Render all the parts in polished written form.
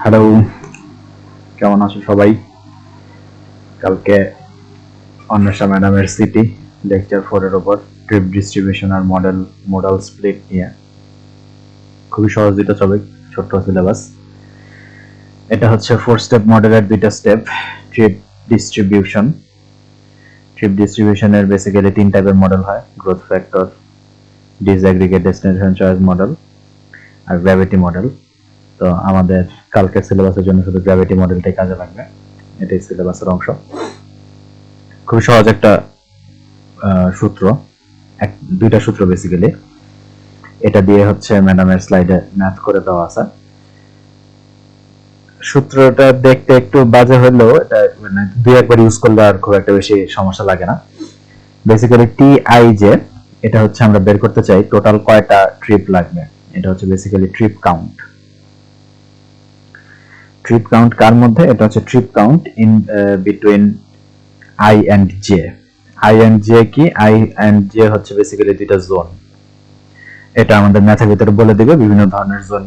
Hello, কেমন আছো সবাই? কালকে অন্বেষা ম্যাডামের সিটি লেকচার 4 এর উপর ট্রিপ ডিস্ট্রিবিউশন আর মডেল স্প্লিট নিয়ে খুবই সহজ দুটো টপিক, ছোট্ট সিলেবাস। এটা হচ্ছে 4 স্টেপ মডেলের দুইটা স্টেপ। ট্রিপ ডিস্ট্রিবিউশনের বেসিক্যালি 3 টাইপের মডেল হয়: growth factor, disaggregate destination choice model আর গ্র্যাভিটি মডেল। তো আমাদের কালকের সিলেবাসের জন্য শুধু গ্র্যাভিটি মডেলটাই কাজে লাগবে, এটাই সিলেবাসের অংশ। খুব সহজ একটা সূত্র, দুইটা সূত্র বেসিক্যালি। এটা দিয়ে হচ্ছে ম্যাডামের স্লাইডে ম্যাথ করে দেওয়া আছে। সূত্রটা দেখতে একটু বাজে হলেও এটা মানে দুই একবার ইউজ করলে আর খুব একটা বেশি সমস্যা লাগে না। বেসিক্যালি TIJ, এটা হচ্ছে আমরা বের করতে চাই টোটাল কয়টা ট্রিপ লাগবে। এটা হচ্ছে basically trip count. Trip count কার মধ্যে? এটা হচ্ছে trip count in between I and J। I and J কি? I and J হচ্ছে বেসিক্যালি দুইটা জোন। এটা আমাদের ম্যাথের ভিতরে বলে দিবে বিভিন্ন ধরনের জোন।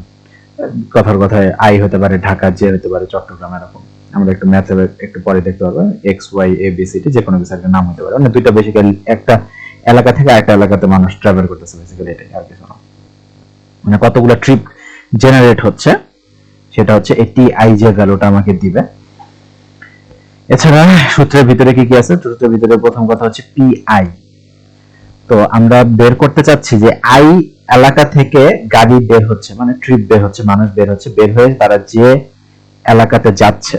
কথার কথায় আই হতে পারে ঢাকা, জে হতে পারে চট্টগ্রাম, এরকম। আমরা একটু ম্যাথে একটু পরে দেখতে পারবো। X Y A B C D যে কোনো কিছু একটা নাম হতে পারে। মানে দুইটা বেসিক্যালি একটা এলাকা থেকে আরেকটা এলাকাতে মানুষ ট্রাভেল করতেছে, বেসিক্যালি এটাই, আর কিছু না। মানে কতগুলো ট্রিপ জেনারেট হচ্ছে সেটা হচ্ছে এই TIJ ভ্যালুটা আমাকে দিবে। এছাড়া সূত্রের ভিতরে কি কি আছে? সূত্রের ভিতরে প্রথম কথা হচ্ছে PI। তো আমরা বের করতে চাচ্ছি যে আই এলাকা থেকে গাড়ি বের হচ্ছে, মানে ট্রিপ বের হচ্ছে, মানুষ বের হচ্ছে, বের হয়ে তারা যে এলাকাতে যাচ্ছে।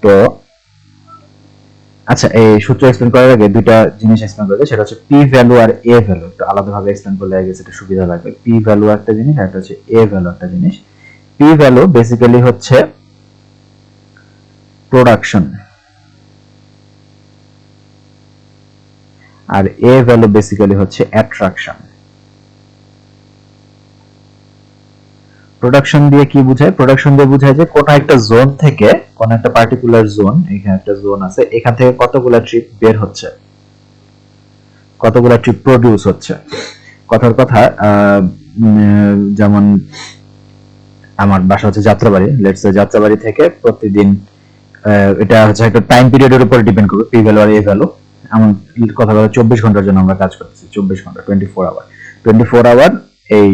তো আচ্ছা, এই সূত্র এক্সপ্লেন করার আগে দুইটা জিনিস এক্সপ্লেন করতে, সেটা হচ্ছে P value R a value. একটু আলাদাভাবে এক্সপ্লেন করলে আগে সেটা সুবিধা লাগবে। পি ভ্যালু একটা জিনিস, আর একটা হচ্ছে এ ভ্যালু একটা জিনিস। পি ভ্যালু বেসিক্যালি হচ্ছে production, R a value basically হচ্ছে অ্যাট্রাকশন। প্রোডাকশন দিয়ে কি বোঝায়? প্রোডাকশন দিয়ে বোঝায় যে কোন একটা জোন থেকে, কোন একটা পার্টিকুলার জোন, এখানে একটা জোন আছে, এখান থেকে কতগুলা ট্রিপ বের হচ্ছে, কতগুলা ট্রিপ প্রডিউস হচ্ছে। কথার কথা, যেমন আমার বাসা হচ্ছে যাত্রাবাড়ি, লেটস সে যাত্রাবাড়ি থেকে প্রতিদিন, এটা হচ্ছে একটা টাইম পিরিয়ডের উপর ডিপেন্ড করবে P value R a value. আমার কথা বলা 24 ঘন্টার জন্য আমরা কাজ করতেছি, 24 ঘন্টা, 24 আওয়ার এই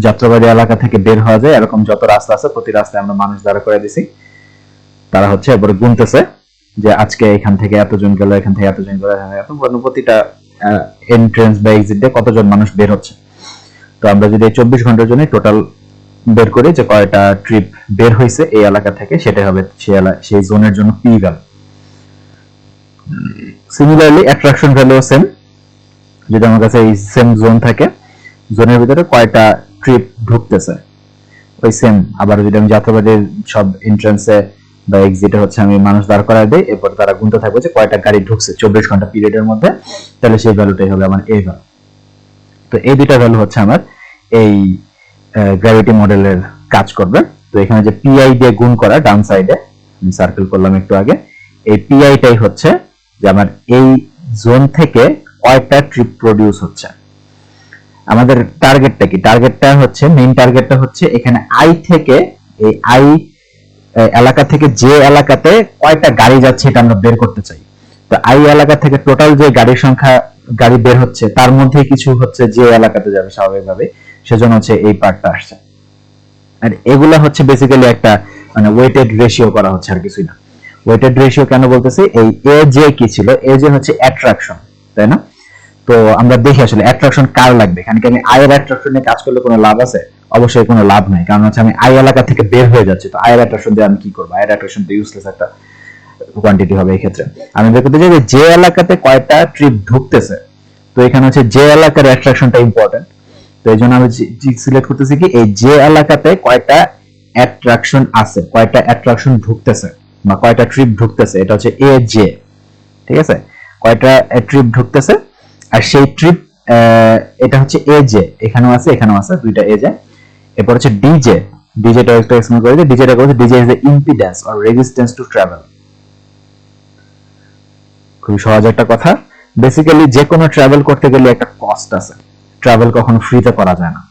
যাত্রাবাড়ি এলাকা থেকে বের হওয়া যায়। এরকম যত রাস্তা আছে প্রতি রাস্তায় আমরা মানুষ দাঁড়া করে দিছি, তারা হচ্ছে এবারে গুনতেছে যে আজকে এখান থেকে এতজন গেল, এখান থেকে এতজন গেল, প্রতিটা এন্ট্রেন্স বা এক্সিট দিয়ে কতজন মানুষ বের হচ্ছে। তো আমরা যদি 24 ঘন্টার জন্য টোটাল বের করি যে কয়টা ট্রিপ বের হয়েছে এই এলাকা থেকে, সেটা হবে সেই জোনের জন্য P value. Similarly attraction value same. যদি আমার কাছে এই সেম জোন থাকে, জোনের ভিতরে কয়টা ট্রিপ ঢুকতেছে, ওই সেম। আবার যদি আমি যাত্রাবাড়ির সব এন্ট্রান্সে বা এক্সিটে হচ্ছে আমি মানুষ দাঁড় করায় দেই, এরপর তারা গুনতে থাকবে যে কয়টা গাড়ি ঢুকছে 24 ঘন্টা পিরিয়ডের মধ্যে, তাহলে সেই ভ্যালুটাই হবে আমার এ ভ্যালু। তো এই দুইটা ভ্যালু হচ্ছে আমার এই গ্র্যাভিটি মডেলের কাজ করবে। তো এখানে যে পিআই দিয়ে গুণ করা ডান সাইডে আমি সার্কেল করলাম একটু আগে, এই পিআইটাই হচ্ছে যে আমার এই জোন থেকে কয়টা ট্রিপ প্রডিউস হচ্ছে। আমাদের টার্গেটটা কি? টার্গেটটা হচ্ছে, মেইন টার্গেটটা হচ্ছে এখানে আই থেকে, এই আই এলাকা থেকে যে এলাকাতে কয়টা গাড়ি যাচ্ছে এটা আমরা বের করতে চাই। তো আই এলাকা থেকে টোটাল যে গাড়ির সংখ্যা, গাড়ি বের হচ্ছে, তার মধ্যে কিছু হচ্ছে যে এলাকাতে যাবে স্বাভাবিকভাবে, সেজন্য হচ্ছে এই পার্টটা আসছে। আর এগুলা হচ্ছে বেসিক্যালি একটা মানে ওয়েটেড রেশিও করা হচ্ছে, আর কিছুই না। ওয়েটেড রেশিও কেন বলতেছি? এই এ যে কি ছিল? এ যে হচ্ছে অ্যাট্রাকশন, তাই না? তো আমরা দেখি আসলে অ্যাট্রাকশন কার লাগবে। এখানে কি আমি আয়ের অ্যাট্রাকশন নিয়ে কাজ করলে কোনো লাভ আছে? অবশ্যই কোনো লাভ নাই, কারণ হচ্ছে আমি আই এলাকা থেকে বের হয়ে যাচ্ছি। তো আয়ের অ্যাট্রাকশন দিয়ে আমি কি করবো? আয়ের অ্যাট্রাকশন তো ইউজলেস একটা কোয়ান্টিটি হবে এই ক্ষেত্রে। আমি বের করতে চাই যে এলাকাতে কয়টা ট্রিপ ঢুকতেছে। তো এখানে হচ্ছে যে এলাকার অ্যাট্রাকশনটা ইম্পর্টেন্ট। তো এই জন্য আমি সিলেক্ট করতেছি কি, এই যে এলাকাতে কয়টা অ্যাট্রাকশন আছে, কয়টা অ্যাট্রাকশন ঢুকতেছে বা কয়টা ট্রিপ ঢুকতেছে, এটা হচ্ছে এ জে। ঠিক আছে, কয়টা ট্রিপ ঢুকতেছে। আর সেই ট্রিপ, এটা হচ্ছে এ জে, এখানেও আছে এখানেও আছে, দুইটা এ জে। এরপর হচ্ছে ডিজে। ডিজেটা একটা এক্সপ্লেন করে দিই। ডিজেটা বলছে DJ is the impedance or resistance to travel. খুবই সহজ একটা কথা। বেসিক্যালি যে কোনো ট্রাভেল করতে গেলে একটা কস্ট আছে, ট্রাভেল কখনো ফ্রিতে করা যায় না।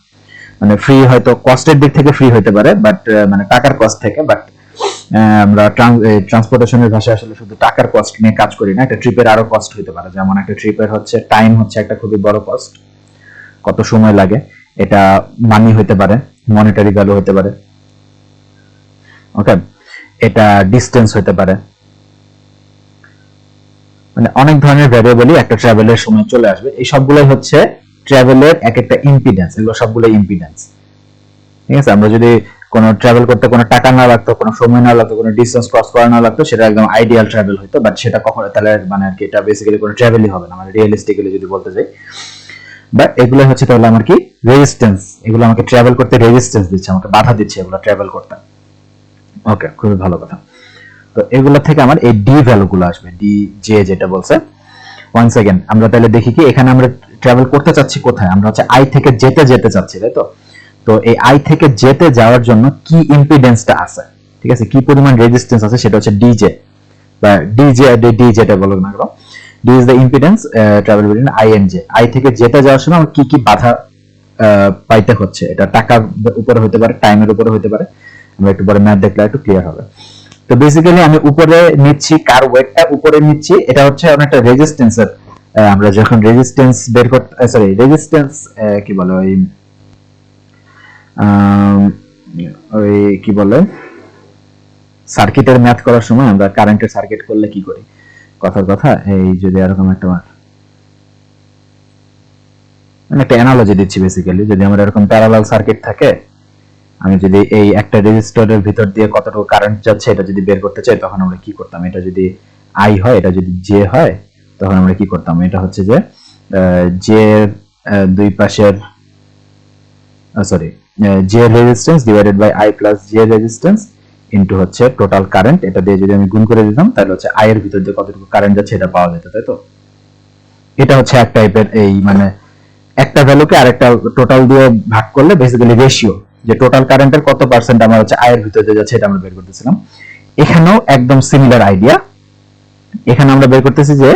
মানে ফ্রি হয়তো কস্টের দিক থেকে ফ্রি হতে পারে, বাট মানে টাকার কস্ট থেকে, বাট আমরা ট্রান্সপোর্টেশনের ভাষায় আসলে শুধু টাকার কস্ট নিয়ে কাজ করি না, একটা ট্রিপের আরো কস্ট হতে পারে। যেমন একটা ট্রিপের হচ্ছে টাইম হচ্ছে একটা খুবই বড় কস্ট, কত সময় লাগে, এটা মানি হতে পারে, মনিটারি ভ্যালু হতে পারে, ওকে, এটা ডিসটেন্স হতে পারে, মানে অনেক ধরনের ভ্যারিয়েবলই একটা ট্রাভেলের সময় চলে আসবে। এই সবগুলোই হচ্ছে ট্রাভেলের এক একটা ইম্পিডেন্স, এগুলো সবগুলো ইম্পিডেন্স। ঠিক আছে, আমরা যদি কোনো ট্রাভেল করতে কোনো টাকা না লাগতো, কোনো সময় না লাগতো, কোনো ডিসটেন্স ক্রস করা না লাগতো, সেটা একদম আইডিয়াল ট্রাভেল হতো, বাট সেটা কখনো তাহলে মানে আর কি এটা বেসিক্যালি কোনো ট্রাভেলই হবে না, মানে রিয়েলিস্টিক্যালি যদি বলতে যাই। বাট এগুলো হচ্ছে তাহলে আমার কি রেজিস্ট্যান্স, এগুলো আমাকে ট্রাভেল করতে রেজিস্ট্যান্স দিচ্ছে, আমাকে বাধা দিচ্ছে এগুলো ট্রাভেল করতে। ওকে, খুবই ভালো কথা। তো এগুলো থেকে আমার এই ডি ভ্যালুগুলো আসবে, ডি জে যেটা বলছে। ওয়ান সেকেন্ড, আমরা তাহলে দেখি কি এখানে আমরা ট্রাভেল করতে চাচ্ছি কোথায়, আমরা হচ্ছে আই থেকে জেতে যেতে চাচ্ছি, তাই তো? তো এই আই থেকে জেতে যাওয়ার জন্য কি ইম্পিডেন্সটা আছে, ঠিক আছে, কি পরিমাণ রেজিস্ট্যান্স আছে, সেটা হচ্ছে ডিজে বা ডিজে, ডি যেটা বলো না কেন, D is the impedance travel between I and J. I থেকে জেতে যাওয়ার সময় আমার কি কি বাধা পাইতে হচ্ছে, এটা টাকার উপরে হতে পারে, টাইমের উপরে হতে পারে, আমরা একটু পরে ম্যাথ দেখলে একটু ক্লিয়ার হবে। তো বেসিক্যালি আমি উপরে নিচ্ছি, কার ওয়েটটা উপরে নিচ্ছি, এটা হচ্ছে অনেকটা রেজিস্ট্যান্সের, আমরা যখন রেজিস্ট্যান্স বের করতে, সরি রেজিস্ট্যান্স কি বলে ওই কি বলে সার্কিটের ম্যাথ করার সময় আমরা কারেন্টের সার্কিট করলে কি করি, কথার কথা, এই যদি এরকম একটা মানে একটা অ্যানালজি দিচ্ছি, বেসিক্যালি যদি আমার এরকম প্যারালাল সার্কিট থাকে, আমি যদি এই একটা রেজিস্টরের ভিতর দিয়ে কতটুকু কারেন্ট যাচ্ছে এটা যদি বের করতে চাই, তখন আমরা কি করতাম, এটা যদি আই হয়, এটা যদি জে হয়, তখন আমরা কি করতাম, এটা হচ্ছে যে জে দুই পাশের sorry J resistance divided by I plus J resistance into হচ্ছে টোটাল কারেন্ট, এটা দিয়ে যদি আমি গুণ করে দিতাম, তাহলে হচ্ছে আই এর ভিতর দিয়ে কতটুকু কারেন্ট যাচ্ছে এটা পাওয়া যেত, তাই তো? এটা হচ্ছে এক টাইপের এই মানে একটা ভ্যালুকে আরেকটা টোটাল দিয়ে ভাগ করলে বেসিক্যালি রেশিও, যে টোটাল কারেন্টের কত পার্সেন্ট আমার হচ্ছে আয়ের ভিতরে যাচ্ছে, এটা আমরা বের করতেছিলাম। এখানেও একদম সিমিলার আইডিয়া, এখানে আমরা বের করতেছি যে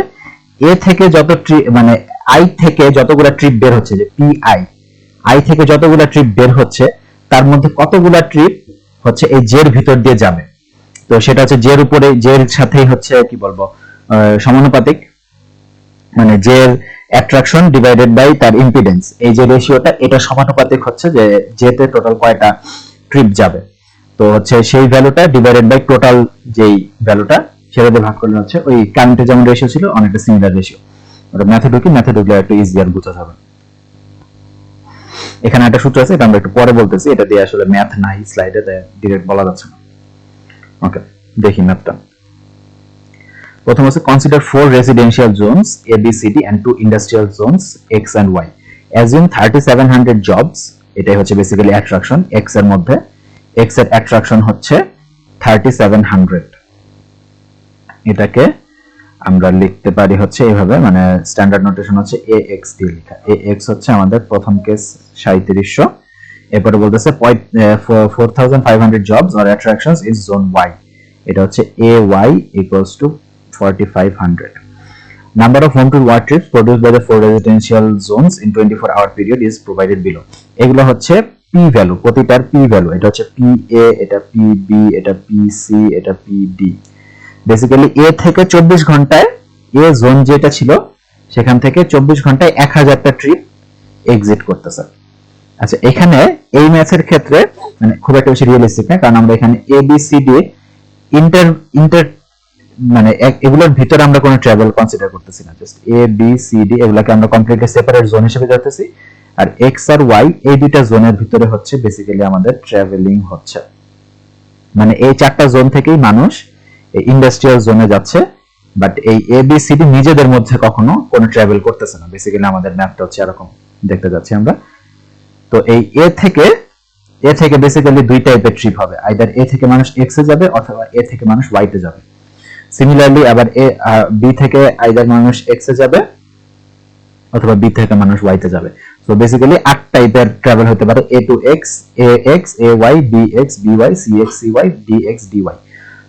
এ থেকে যত মানে আই থেকে যতগুলা ট্রিপ বের হচ্ছে, যে পি আই থেকে যতগুলা ট্রিপ বের হচ্ছে, তার মধ্যে কতগুলা ট্রিপ হচ্ছে এই জের ভিতর দিয়ে যাবে। তো সেটা হচ্ছে জের উপরে, জের সাথেই হচ্ছে কি বলবো সমানুপাতিক, মানে জের অ্যাট্রাকশন ডিভাইডেড বাই তার ইম্পিডেন্স, এই যে রেশিওটা, এটা সমানুপাতিক হচ্ছে যে জেতে টোটাল কয়টা ট্রিপ যাবে। তো হচ্ছে সেই ভ্যালুটা ডিভাইডেড বাই টোটাল যেই ভ্যালুটা, সেটা দিয়ে ভাগ করলে হচ্ছে ওই কারেন্টের যেমন রেশিও ছিল অনেকটা সিমিলার রেশিও। ওটা ম্যাথে ঢুকলে একটু ইজিয়ার বুঝতে হবে। এখানে একটা সূত্র আছে, এটা আমরা একটু পরে বলতেছি, এটা দিয়ে আসলে ম্যাথ নাই স্লাইডে, তাই ডিরেক্ট বলা যাচ্ছে না। ওকে, দেখি ম্যাথটা। প্রথম হচ্ছে consider 4 residential Jones A B C D and 2 industrial Jones X and Y, assume 3700 jobs, এটাই হচ্ছে বেসিক্যালি অ্যাট্রাকশন X এর মধ্যে, X এর অ্যাট্রাকশন হচ্ছে 3700, এটাকে আমরা লিখতে পারি হচ্ছে এইভাবে, মানে স্ট্যান্ডার্ড নোটেশন হচ্ছে AX দিয়ে লেখা। AX হচ্ছে আমাদের প্রথম কেস 3700, এরপরে বলতেছে 4500 jobs or attractions in zone Y, এটা হচ্ছে AY equals to 4500. Number of home to work trips produced by the 4 residential zones in 24-hour period is provided below. এগুলো হচ্ছে P ভ্যালু, প্রতিটার P ভ্যালু, এটা হচ্ছে PA, এটা PB, এটা PC, এটা PD। Basically A থেকে 24 ঘন্টায় A জোন যেটা ছিল সেখান থেকে 24 ঘন্টায় 1000টা ট্রিপ এক্সিট করতেছে। আচ্ছা, এখানে এই ম্যাচের ক্ষেত্রে মানে খুব একটা বেশি রিয়েলিস্টিক না, কারণ আমরা এখানে ABCD ইন্টার মানে এগুলোর ভিতরে আমরা কোনো ট্রাভেল কনসিডার করতেছি না, জাস্ট ABCD এগুলাকে আমরা কমপ্লিটলি সেপারেট জোন হিসেবে ধরতেছি, আর X আর Y এই দুইটা জোনের ভিতরে হচ্ছে বেসিক্যালি আমাদের ট্রাভেলিং হচ্ছে, মানে এই চারটা জোন থেকেই মানুষ এই ইন্ডাস্ট্রিয়াল জোনে যাচ্ছে, বাট এই ABCD নিজেদের মধ্যে কখনো কোনো ট্রাভেল করতেছে না। বেসিক্যালি আমাদের ম্যাপটা হচ্ছে এরকম দেখতে যাচ্ছি আমরা। তো এই A থেকে বেসিক্যালি দুই টাইপের ট্রিপ হবে, আইদার A থেকে মানুষ X এ যাবে অথবা A থেকে মানুষ Y তে যাবে। সিমিলারলি আবার B থেকে আইদার মানুষ X এ যাবে অথবা B থেকে মানুষ Y তে যাবে। সো বেসিক্যালি 8 টাইপের ট্রাভেল হতে পারে, A to X, AX, AY, BX, BY, CX, CY, DX, DY।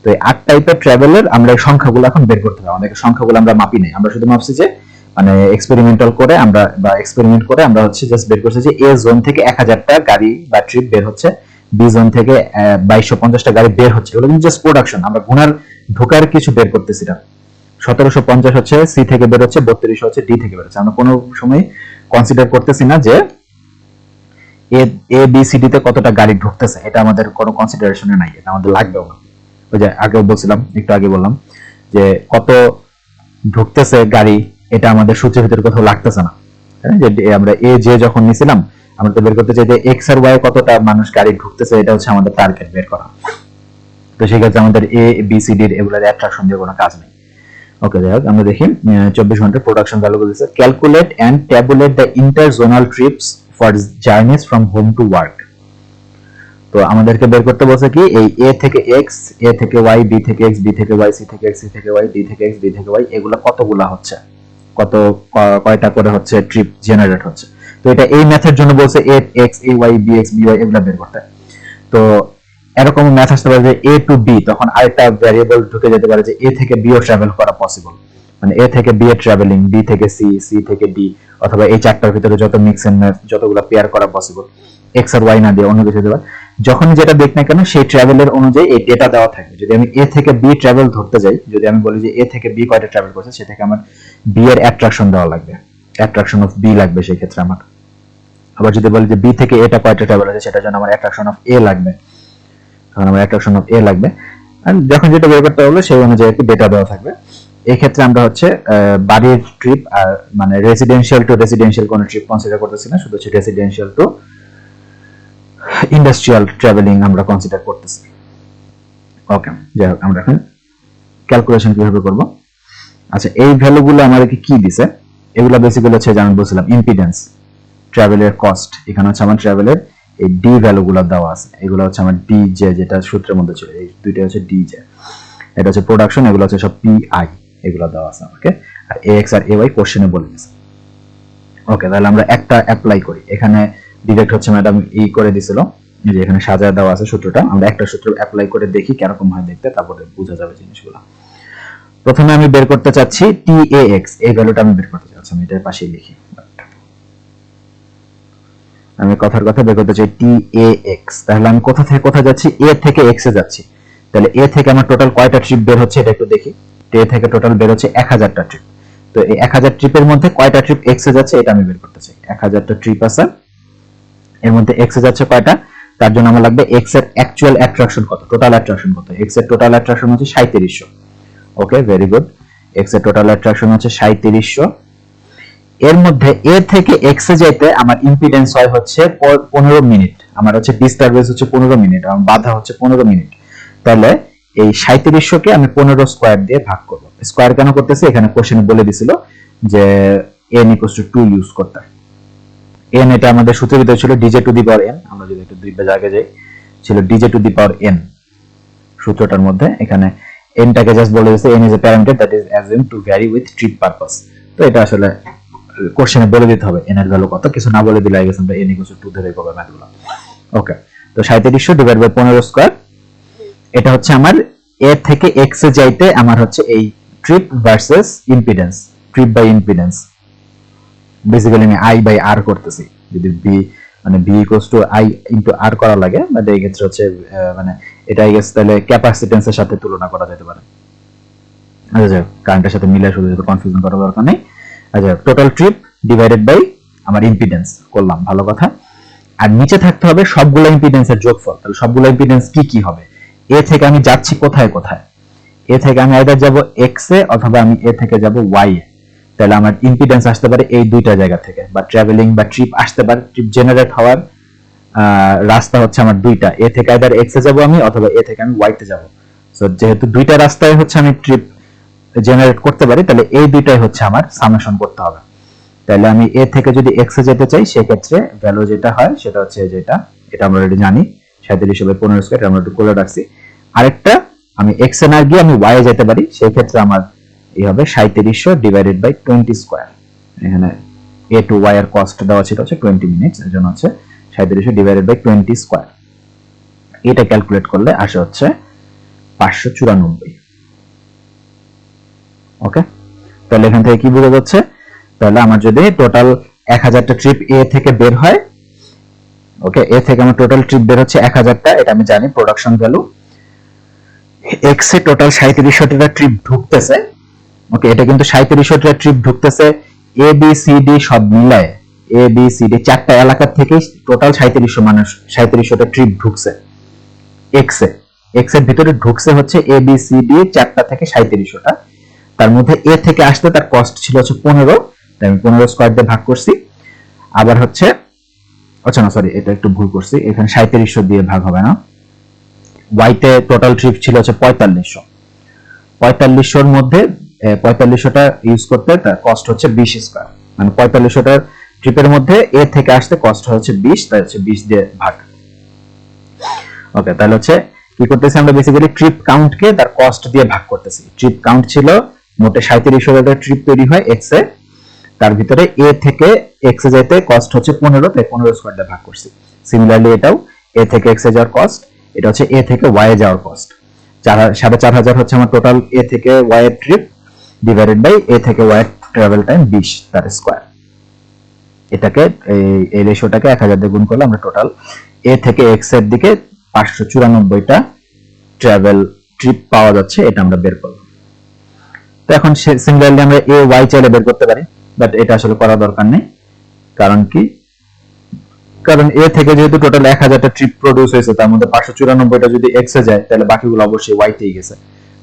তো এই 8 টাইপের ট্রাভেলের আমরা এই সংখ্যাগুলো এখন বের করতে হবে। আমাদের সংখ্যাগুলো আমরা মাপি নাই, আমরা শুধু মাপছি যে মানে এক্সপেরিমেন্টাল করে আমরা বা এক্সপেরিমেন্ট করে আমরা হচ্ছে জাস্ট বের করছি যে এ জোন থেকে 1000টা গাড়ি বা ট্রিপ বের হচ্ছে, বি জোন থেকে 2250টা গাড়ি বের হচ্ছে। এগুলো কিন্তু জাস্ট প্রোডাকশন, আমরা গুনার ঢোকার কিছু বের করতেছি না। 1750 হচ্ছে সি থেকে বের হচ্ছে, 32 হচ্ছে ডি থেকে বের হচ্ছে। আমরা কোনো সময় কনসিডার করতেছি না যে এ বি সি ডি তে কতটা গাড়ি ঢুকতেছে, এটা আমাদের কোনো কনসিডারেশনে নাই, এটা আমাদের লাগবেও না। ওই যে আগেও বলছিলাম, একটু আগে বললাম যে কত ঢুকতেছে গাড়ি, এটা আমাদের সূত্রের ভিতরে কোথাও লাগতেছে না। যে আমরা এ যে যখন নিছিলাম, আমরা তো বের করতে চাই যে এক্স আর ওয়াই কতটা মানুষ গাড়ি ঢুকতেছে, এটা হচ্ছে আমাদের টার্গেট বের করা। তো সেই ক্ষেত্রে আমাদের এ বি সি ডির এগুলোর অ্যাট্রাকশন দিয়ে কোনো কাজ নেই। ওকে, যাই হোক, আমরা দেখি 24 ঘন্টার প্রোডাকশন ভ্যালু বলেছে calculate and tabulate the interzonal trips for journeys from home to work. তো আমাদেরকে বের করতে বলছে কি এই এ থেকে এক্স, এ থেকে ওয়াই, বি থেকে এক্স, বি থেকে ওয়াই, সি থেকে এক্স, সি থেকে ওয়াই, ডি থেকে এক্স, ডি থেকে ওয়াই, এগুলো কতগুলা হচ্ছে, কয়টা করে হচ্ছে ট্রিপ জেনারেট হচ্ছে। তো এটা এই ম্যাথের জন্য বলছে A X, A Y, B X, B Y এগুলো বের করতে। তো এরকম ম্যাথ আসতে পারে যে এ টু বি, তখন আরেকটা ভ্যারিয়েবল ঢুকে যেতে পারে যে এ থেকে বি ও ট্রাভেল করা পসিবল, মানে এ থেকে বি এর ট্রাভেলিং, বি থেকে সি, সি থেকে ডি, অথবা এই চারটার ভিতরে যত মিক্স এন্ড ম্যাচ যতগুলো পেয়ার করা পসিবল, এক্স আর ওয়াই না দিয়ে অন্য কিছু দেওয়া। যখন যেটা দেখ না কেন সেই ট্রাভেলের অনুযায়ী এই ডেটা দেওয়া থাকবে। যদি আমি এ থেকে বি ট্রাভেল ধরতে যাই, যদি আমি বলি যে এ থেকে বি কয়টা ট্রাভেল করছে, সে থেকে আমার বি এর অ্যাট্রাকশন দেওয়া লাগবে, অ্যাট্রাকশন অফ বি লাগবে সেই ক্ষেত্রে আমার। আবার যদি বলি যে বি থেকে এটা কয়টা ট্রাভেল হয়েছে, সেটার জন্য আমার অ্যাট্রাকশন অফ এ লাগবে, তখন আমার অ্যাট্রাকশন অফ এ লাগবে। আর যখন যেটা বের করতে হবে সেই অনুযায়ী একটু ডেটা দেওয়া থাকবে। এই ক্ষেত্রে আমরা হচ্ছে বাড়ির ট্রিপ আর মানে রেসিডেন্সিয়াল টু রেসিডেন্সিয়াল কোনো ট্রিপ কনসিডার করতেছি না, শুধু হচ্ছে রেসিডেন্সিয়াল টু ইন্ডাস্ট্রিয়াল ট্রাভেলিং আমরা কনসিডার করতেছি। ওকে, যাই হোক, আমরা এখন ক্যালকুলেশন কিভাবে করব। আচ্ছা, এই ভ্যালুগুলো আমাদেরকে কি দিছে, এগুলো বেসিক্যালি হচ্ছে যেমন বলছিলাম ইম্পিডেন্স, ট্রাভেলের কস্ট, এখানে হচ্ছে আমার ট্রাভেলের এই ডি ভ্যালুগুলো দেওয়া আছে, এগুলো হচ্ছে আমার ডি জে যেটা সূত্রের মধ্যে ছিল, এই দুইটা হচ্ছে ডি জে, এটা হচ্ছে প্রোডাকশন, এগুলো হচ্ছে সব পি আই, এগুলো দেওয়া আছে আমাকে। আর এ এক্স আর এ ওয়াই কোশ্চেনে বলে দিয়েছে। ওকে, তাহলে আমরা একটা অ্যাপ্লাই করি। এখানে ডিরেক্ট হচ্ছে ম্যাডাম ই করে দিছিল, যে এখানে সাজায় দেওয়া আছে সূত্রটা, আমরা একটা সূত্র অ্যাপ্লাই করে দেখি কিরকম হয় দেখতে, তারপরে বোঝা যাবে জিনিসগুলো। প্রথমে আমি বের করতে চাচ্ছি টি এ এক্স, এই ভ্যালুটা আমি বের করতে চাচ্ছি, আমি এটার পাশেই লিখি। আমি কথার কথা বের করতে চাই টি এ এক্স, তাহলে আমি কোথা থেকে কোথা যাচ্ছি, এ থেকে এক্স এ যাচ্ছি। তাহলে এ থেকে আমার টোটাল কয়টা ট্রিপ বের হচ্ছে এটা একটু দেখি। এ থেকে টোটাল বের হচ্ছে 1000টা ট্রিপ। তো এই 1000 ট্রিপের মধ্যে কয়টা ট্রিপ এক্স এ যাচ্ছে এটা আমি বের করতে চাই। 1000টা ট্রিপ আছে, এর মধ্যে এক্স এ যাচ্ছে কয়টা, তার জন্য আমার লাগবে এক্স এর অ্যাকচুয়াল অ্যাট্রাকশন কত, টোটাল অ্যাট্রাকশন কত। এক্স এর টোটাল অ্যাট্রাকশন হচ্ছে 3700। ওকে, ভেরি গুড, এক্স এর টোটাল অ্যাট্রাকশন হচ্ছে 3700। এর মধ্যে এ থেকে এক্স এ যাইতে আমার ইম্পিডেন্স হয় হচ্ছে 15 মিনিট, আমার হচ্ছে ডিস্টারবেন্স হচ্ছে 15 মিনিট, আমার বাধা হচ্ছে 15 মিনিট। তাহলে এই 3700 কে আমি 15 স্কয়ার দিয়ে ভাগ করব। স্কয়ার কেন করতেছি, এখানে কোশ্চেনে বলে দিছিল যে n = 2 ইউজ করতে। n এটা আমাদের সূত্রের ভিতরে ছিল dj to the power n, আমরা যদি একটু দুইটা জায়গায় যাই, ছিল dj to the power n সূত্রটার মধ্যে। এখানে n টাকে জাস্ট বলে দিয়েছে n is a parameter that is assumed to vary with trip purpose. তো এটা আসলে কোশ্চেনে বলে দিতে হবে n এর ভ্যালু কত, কিছু না বলে দিলে আই গেস আমরা n = 2 ধরে করব ম্যাথগুলো। ওকে, তো 3700 ডিভাইড বাই 15 স্কয়ার, এটা হচ্ছে আমার এ থেকে এক্স এ যাইতে আমার হচ্ছে এই trip versus impedance, trip by impedance. Basically আমি আই বাই আর করতেছি, যদি বি মানে B equals to I into R করা লাগে, মানে এই ক্ষেত্রে হচ্ছে মানে এটা আই গেস তাহলে ক্যাপাসিটেন্সের সাথে তুলনা করা যেতে পারে। আচ্ছা, কারেন্টের সাথে মিলে শুধু কনফিউশন করার দরকার নেই। আচ্ছা, টোটাল ট্রিপ ডিভাইডেড বাই আমার ইম্পিডেন্স করলাম, ভালো কথা। আর নিচে থাকতে হবে সবগুলো ইম্পিডেন্সের যোগফল। তাহলে সবগুলো ইম্পিডেন্স কি কি হবে, এ থেকে আমি যাচ্ছি কোথায় কোথায়, এ থেকে আমি আইদার যাব এক্স এ অথবা আমি এ থেকে যাব ওয়াই এ। তাহলে আমার ইম্পিডেন্স আসতে পারে এই দুইটা জায়গা থেকে, বা ট্রাভেলিং বা ট্রিপ আসতে পারে, ট্রিপ জেনারেট হওয়ার রাস্তা হচ্ছে আমার দুইটা, এ থেকে আইদার এক্স এ যাব আমি অথবা এ থেকে আমি ওয়াই তে যাব। সো যেহেতু দুইটা রাস্তায় হচ্ছে আমি ট্রিপ জেনারেট করতে পারি, তাহলে এই দুইটাই হচ্ছে আমার সামেশন করতে হবে। তাহলে আমি এ থেকে যদি এক্স এ যেতে চাই, সেক্ষেত্রে ভ্যালু যেটা হয় সেটা হচ্ছে যেটা, এটা আমরা অলরেডি জানি 3715 স্কয়ার, আমরা একটু করে রাখছি। আরেকটা আমি এক্স এ না গিয়ে আমি ওয়াই এ যেতে পারি, সেই ক্ষেত্রে আমার এই হবে 3700 ডিভাইডেড বাই 20 স্কয়ার। এখানে এ টু ওয়াই এর কস্ট দেওয়া ছিল হচ্ছে 20 মিনিটস, এর জন্য হচ্ছে 3700 ডিভাইডেড বাই 20 স্কয়ার। এটা ক্যালকুলেট করলে আসে হচ্ছে 594। ওকে, তাহলে এখান থেকে কি বোঝা যাচ্ছে তাহলে আমার যদি টোটাল 1000টা ট্রিপ এ থেকে বের হয়, ওকে, এ থেকে আমার টোটাল ট্রিপ বের হচ্ছে 1000টা, এটা আমি জানি প্রোডাকশন ভ্যালু। এক্স এ টোটাল 3700টা ট্রিপ ঢুকতেছে, ওকে, এটা কিন্তু 3700টা ট্রিপ ঢুকতেছে এ বি সি ডি সব মিলায়, এ বি সি ডি চারটা এলাকা থেকে টোটাল 3700 মানুষ 3700টা ট্রিপ ঢুকছে এক্স এ। এক্স এর ভিতরে ঢুকছে হচ্ছে এ বি সি ডি চারটা থেকে 3700টা। তার মধ্যে এ থেকে আসতে তার কস্ট ছিল হচ্ছে 15, তাই আমি 15 স্কয়ার দিয়ে ভাগ করছি। আবার হচ্ছে, আচ্ছা না সরি, এটা একটু ভুল করছি, এখানে 3700 দিয়ে ভাগ হবে না, ওয়াইতে টোটাল ট্রিপ ছিল হচ্ছে 4500। 4500-র মধ্যে 4500টা ইউজ করতে তার কস্ট হচ্ছে 20 স্কয়ার, মানে 4500টার ট্রিপের মধ্যে এ থেকে আসতে কস্ট হচ্ছে 20, তাই হচ্ছে 20 দিয়ে ভাগ। ওকে, তাহলে হচ্ছে কি করতেছি আমরা, বেসিক্যালি ট্রিপ কাউন্টকে তার কস্ট দিয়ে ভাগ করতেছি। ট্রিপ কাউন্ট ছিল মোটে 3700টা ট্রিপ তৈরি হয় এক্স এ, তার ভিতরে এ থেকে এক্স এ যেতে কস্ট হচ্ছে 15, তাই 15 স্কয়ার দিয়ে ভাগ করছি। সিমিলারলি এটাও এ থেকে এক্স এ যাওয়ার কস্ট, এটা হচ্ছে এ থেকে ওয়াই এ যাওয়ার কস্ট। 4500 হচ্ছে আমার টোটাল এ থেকে ওয়াই এর ট্রিপ, ডিভাইডেড বাই এ থেকে ওয়াই এর ট্রাভেল টাইম 20 তার স্কয়ার। এটাকে এই রেশিওটাকে 1000 দিয়ে গুণ করলে আমরা টোটাল এ থেকে এক্স এর দিকে 594টা ট্রাভেল ট্রিপ পাওয়া যাচ্ছে, এটা আমরা বের করলাম। তো এখন সিমিলারলি আমরা এ ওয়াই চাইলে বের করতে পারি, বাট এটা আসলে করা দরকার নেই। কারণ কি, কারণ এ থেকে যেহেতু টোটাল 1000টা ট্রিপ প্রডিউস হয়েছে, তার মধ্যে 594টা যদি এক্স এ যায়, তাহলে বাকিগুলো অবশ্যই ওয়াই তেই গেছে।